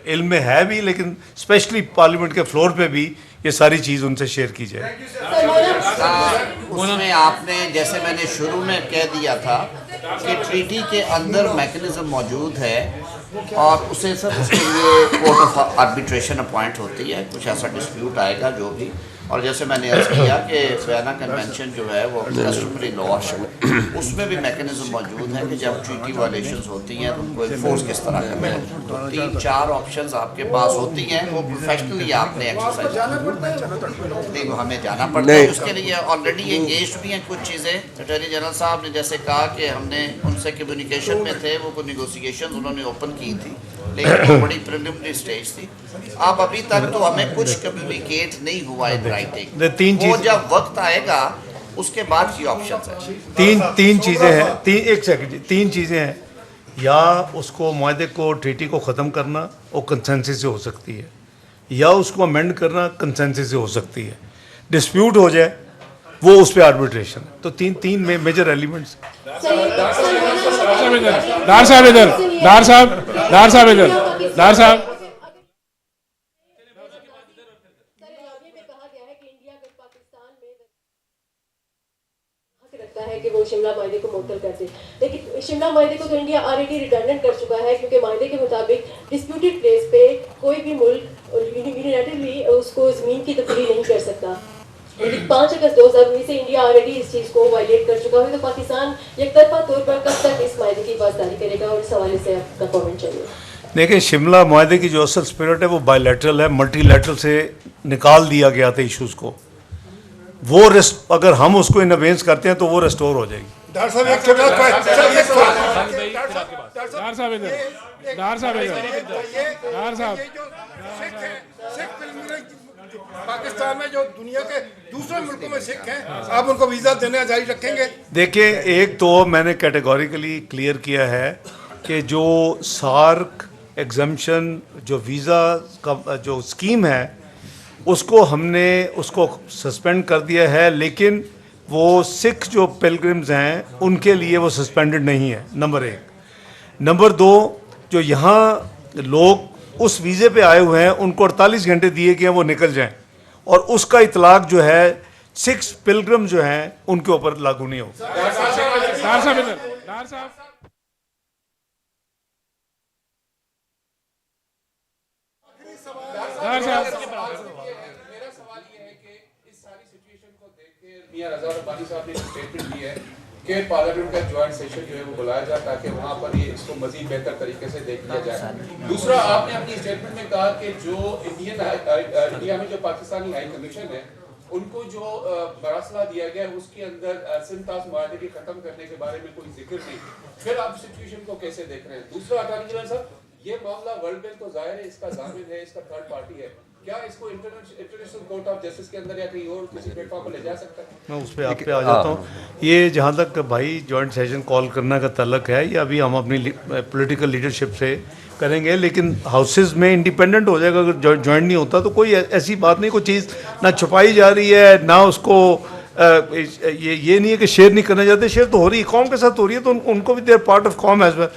इल्म में है भी, लेकिन स्पेशली पार्लियामेंट के फ्लोर पे भी ये सारी चीज़ उनसे शेयर की जाए। उसमें आपने, जैसे मैंने शुरू में कह दिया था कि ट्रीटी के अंदर मैकेनिज्म मौजूद है और उसे सब उसके लिए कोर्ट ऑफ आर्बिट्रेशन अपॉइंट होती है, कुछ ऐसा डिस्प्यूट आएगा जो भी। और जैसे मैंने अर्ज किया कि वियना कन्वेंशन जो है वो कस्टमरी लॉ है, उसमें भी मैकेनिज्म मौजूद है कि जब ट्रीटी वायलेशंस होती हैं तो उनको इन्फोर्स किस तरह करना है। तो 3-4 ऑप्शंस आपके पास होती हैं, वो प्रोफेशनली आपने एक्सरसाइज नहीं, वो हमें जाना पड़ता है उसके लिए। ऑलरेडी एंगेज भी हैं कुछ चीज़ें। अटॉर्नी जनरल साहब ने जैसे कहा कि हमने उनसे कम्युनिकेशन में थे, वो कोई निगोसिएशन उन्होंने ओपन की थी, लेकिन वो बड़ी प्रिलिमिनरी स्टेज थी। अब अभी तक तो हमें कुछ कम्युनिकेट नहीं हुआ इन राइटिंग, वो जब वक्त आएगा उसके बाद की ऑप्शंस है। तीन चीज़ें हैं, एक सेकंड, 3 चीज़ें हैं। या उसको मुआहदे को, ट्रीटी को ख़त्म करना वो कंसेंसस से हो सकती है, या उसको अमेंड करना कंसेंसस से हो सकती है। डिस्प्यूट हो जाए वो उस पर आर्बिट्रेशन। तो तीन मेजर एलिमेंट्स। डार साहब डार साहब इधर, डार साहब। रखता है कि वो शिमला मायदे को मुअत्तल कर दे, लेकिन शिमला मायदे को तो इंडिया ऑलरेडी रिटर्न कर चुका है, क्योंकि मायदे के मुताबिक डिस्प्यूटेड प्लेस पे कोई भी मुल्क यूनिलैटरली उसको ज़मीन की तब्दीली नहीं कर सकता। लेकिन 5 अगस्त 2019 से इंडिया ऑलरेडी इस चीज़ को वायलेट कर चुका है, तो पाकिस्तान एकतरफा तौर पर कब तक इस मायदे की पासदारी करेगा, और इस हवाले से आपका कमेंट चाहिए। देखिए, शिमला मायदे की जो असल स्पिरिट है वो बायलैटरल है, मल्टीलैटरल से निकाल दिया गया था इश्यूज़ को। वो अगर हम उसको इनवेंस करते हैं तो वो रेस्टोर हो जाएगी। डार साहब एक छोटा पाकिस्तान में जो दुनिया के दूसरे मुल्कों में सिख हैं, आप उनको वीजा देना जारी रखेंगे? देखिए, एक तो मैंने कैटेगोरिकली क्लियर किया है कि जो सार्क एग्जम्पशन जो वीज़ा का जो स्कीम है उसको सस्पेंड कर दिया है, लेकिन वो सिख जो पिलग्रिम्स हैं उनके लिए वो सस्पेंडेड नहीं है, नंबर 1। नंबर 2, जो यहाँ लोग उस वीज़े पे आए हुए हैं उनको 48 घंटे दिए गए वो निकल जाएं, और उसका इतलाक जो है 6 पिलग्रिम जो हैं उनके ऊपर लागू नहीं होगा। कि पार्लियामेंट का ज्वाइंट सेशन जो है वो बुलाया जाए ताकि वहाँ पर ये इसको मजीद बेहतर तरीके से देख लिया जाए। दूसरा, आपने अपनी स्टेटमेंट में कहा कि जो इंडिया में जो पाकिस्तानी हाई कमीशन है उनको जो मरासला दिया गया है उसके अंदर सिंतास मुआहदे के खत्म करने के बारे में कोई जिक्र नहीं, फिर आप सिचुएशन को कैसे देख रहे हैं? दूसरा, अटॉर्नी जनरल साहब, ये मामला वर्ल्ड बैंक तो जाहिर है इसका जामिन है, इसका थर्ड पार्टी है, क्या इसको इंटरनेशनल कोर्ट ऑफ जस्टिस के अंदर या कहीं और किसी प्लेटफॉर्म पर ले जा सकता है? मैं उस पर आप पे आ जाता हूँ। ये जहाँ तक भाई जॉइंट सेशन कॉल करने का तल्लक है, ये अभी हम अपनी पॉलिटिकल लीडरशिप से करेंगे, लेकिन हाउसेस में इंडिपेंडेंट हो जाएगा। अगर जॉइंट नहीं होता तो कोई ऐसी बात नहीं, कोई चीज़ ना छुपाई जा रही है ना उसको ये नहीं है कि शेयर नहीं करना चाहते, शेयर तो हो रही है, कौम के साथ हो रही है, तो उनको भी देर पार्ट ऑफ कॉम एज वेल।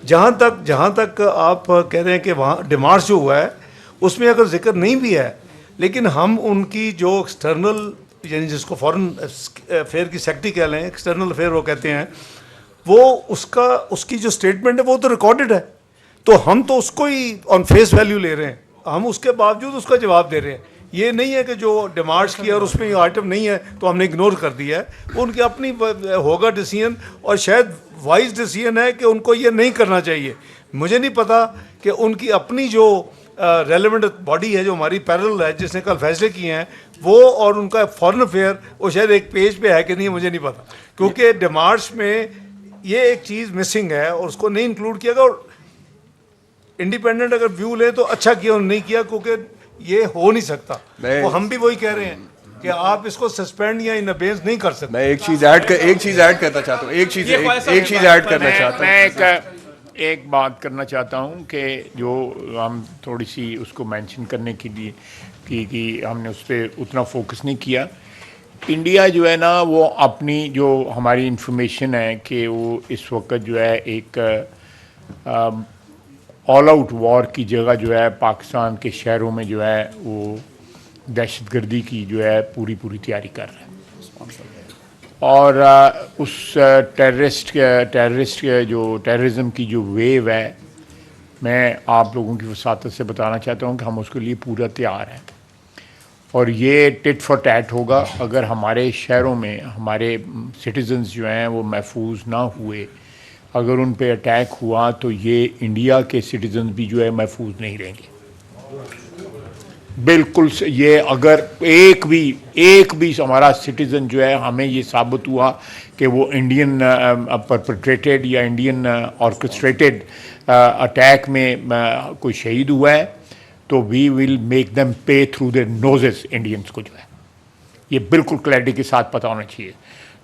जहाँ तक आप कह रहे हैं कि वहाँ डिमांड्स जो हुआ है उसमें अगर जिक्र नहीं भी है, लेकिन हम उनकी जो एक्सटर्नल यानी जिसको फॉरेन अफेयर की सेक्रेटरी कह लें, एक्सटर्नल अफेयर वो कहते हैं, वो उसकी जो स्टेटमेंट है वो तो रिकॉर्डेड है, तो हम तो उसको ही ऑन फेस वैल्यू ले रहे हैं, हम उसके बावजूद उसका जवाब दे रहे हैं। ये नहीं है कि जो डिमांड्स किया और उसमें आइटम नहीं है तो हमने इग्नोर कर दिया है, वो उनकी अपनी होगा डिसीजन, और शायद वाइज डिसीजन है कि उनको ये नहीं करना चाहिए। मुझे नहीं पता कि उनकी अपनी जो रेलेवेंट बॉडी है जो हमारी पैरेलल है जिसने कल फैसले किए हैं वो और उनका फॉरेन अफेयर वो शायद एक पेज पे है कि नहीं, मुझे नहीं पता, क्योंकि डिमांड्स में ये एक चीज़ मिसिंग है और उसको नहीं इंक्लूड किया गया। और इंडिपेंडेंट अगर व्यू ले तो अच्छा किया और नहीं किया, क्योंकि ये हो नहीं सकता। तो हम भी वही कह रहे हैं कि आप इसको सस्पेंड या इनअबेंस नहीं कर सकते। मैं एक चीज़ ऐड करना चाहता हूँ, एक चीज़ ऐड करना चाहता हूँ। मैं एक बात करना चाहता हूँ कि जो हम थोड़ी सी उसको मेंशन करने के लिए कि हमने उस पर उतना फोकस नहीं किया। इंडिया जो है ना वो अपनी जो हमारी इंफॉर्मेशन है कि वो इस वक्त जो है एक ऑल आउट वॉर की जगह जो है पाकिस्तान के शहरों में जो है वो दहशतगर्दी की जो है पूरी तैयारी कर रहा है, और उस टेररिज्म की जो वेव है, मैं आप लोगों की वसातत से बताना चाहता हूँ कि हम उसके लिए पूरा तैयार हैं। और ये टिट फॉर टैट होगा अगर हमारे शहरों में हमारे सिटीजन्स जो हैं वो महफूज ना हुए, अगर उन पे अटैक हुआ तो ये इंडिया के सिटीजन्स भी जो है महफूज नहीं रहेंगे। बिल्कुल, ये अगर एक भी हमारा सिटीज़न जो है हमें ये साबित हुआ कि वो इंडियन परपेट्रेटेड या इंडियन ऑर्केस्ट्रेटेड अटैक में कोई शहीद हुआ है तो वी विल मेक देम पे थ्रू देयर नोजेस। इंडियंस को जो है ये बिल्कुल क्लैरिटी के साथ पता होना चाहिए।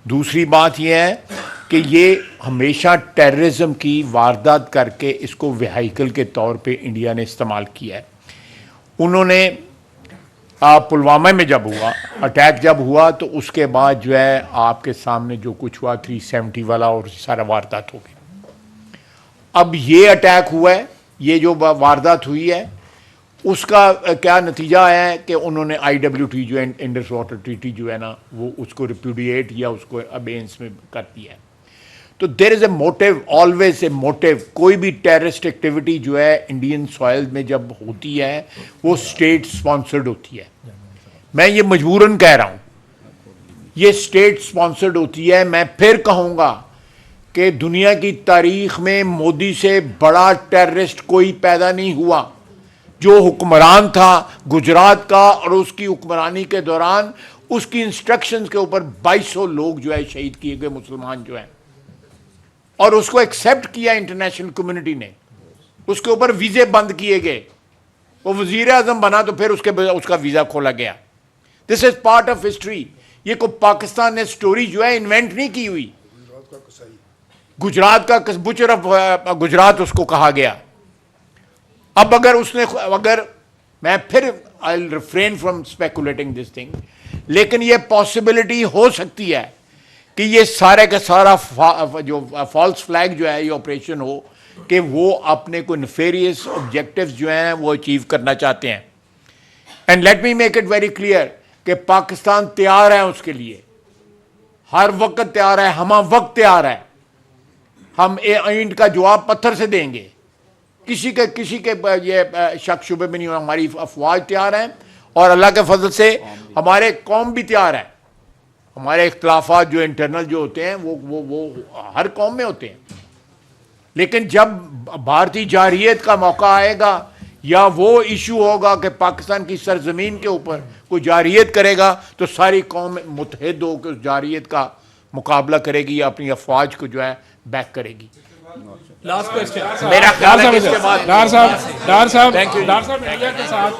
दूसरी बात यह है कि ये हमेशा टेररिज्म की वारदात करके इसको व्हीकल के तौर पे इंडिया ने इस्तेमाल किया है। उन्होंने पुलवामा में जब हुआ अटैक जब हुआ तो उसके बाद जो है आपके सामने जो कुछ हुआ 370 वाला और सारा वारदात हो गई। अब ये अटैक हुआ है, ये जो वारदात हुई है, उसका क्या नतीजा आया है कि उन्होंने IWT जो है, इंडस वाटर ट्रीटी जो है ना, वो उसको रिप्यूडिएट या उसको अबेंस में कर दिया है। तो there is a motive, always a motive. कोई भी टेररिस्ट एक्टिविटी जो है इंडियन सॉइल में जब होती है वो स्टेट स्पॉन्सर्ड होती है। मैं ये मजबूरन कह रहा हूँ, ये स्टेट स्पॉन्सर्ड होती है। मैं फिर कहूँगा कि दुनिया की तारीख में मोदी से बड़ा टेररिस्ट कोई पैदा नहीं हुआ। जो हुक्मरान था गुजरात का, और उसकी हुक्मरानी के दौरान उसकी इंस्ट्रक्शंस के ऊपर 2200 लोग जो है शहीद किए गए, मुसलमान जो हैं, और उसको एक्सेप्ट किया इंटरनेशनल कम्युनिटी ने। उसके ऊपर वीज़े बंद किए गए, वो वज़ीर आज़म बना तो फिर उसका वीज़ा खोला गया। This is part of history. ये को पाकिस्तान ने स्टोरी जो है इन्वेंट नहीं की हुई। गुजरात का बुचर ऑफ गुजरात उसको कहा गया। अब अगर मैं फिर I will refrain from speculating this thing, लेकिन ये पॉसिबिलिटी हो सकती है कि ये सारे का सारा जो फॉल्स फ्लैग जो है ये ऑपरेशन हो, कि वो अपने को नेफेरियस ऑब्जेक्टिव्स जो हैं वो अचीव करना चाहते हैं। And let me make it very clear कि पाकिस्तान तैयार है उसके लिए, हर वक्त तैयार है, हम वक्त तैयार है। हम ईंट का जवाब पत्थर से देंगे। किसी के ये शक शुबे में नहीं हो। हमारी अफवाज तैयार है और अल्लाह के फजल से हमारे कौम भी तैयार है। हमारे इख्तलाफात जो इंटरनल जो होते हैं वो हर कौम में होते हैं, लेकिन जब भारतीय जारहियत का मौका आएगा या वो इशू होगा कि पाकिस्तान की सरजमीन के ऊपर कोई जारहियत करेगा, तो सारी कौम मुतहद होकर उस जारहियत का मुकाबला करेगी या अपनी अफवाज को जो है बैक करेगी। लास्ट क्वेश्चन मेरा ख्याल है कि इसके बाद डार साहब इंडिया के साथ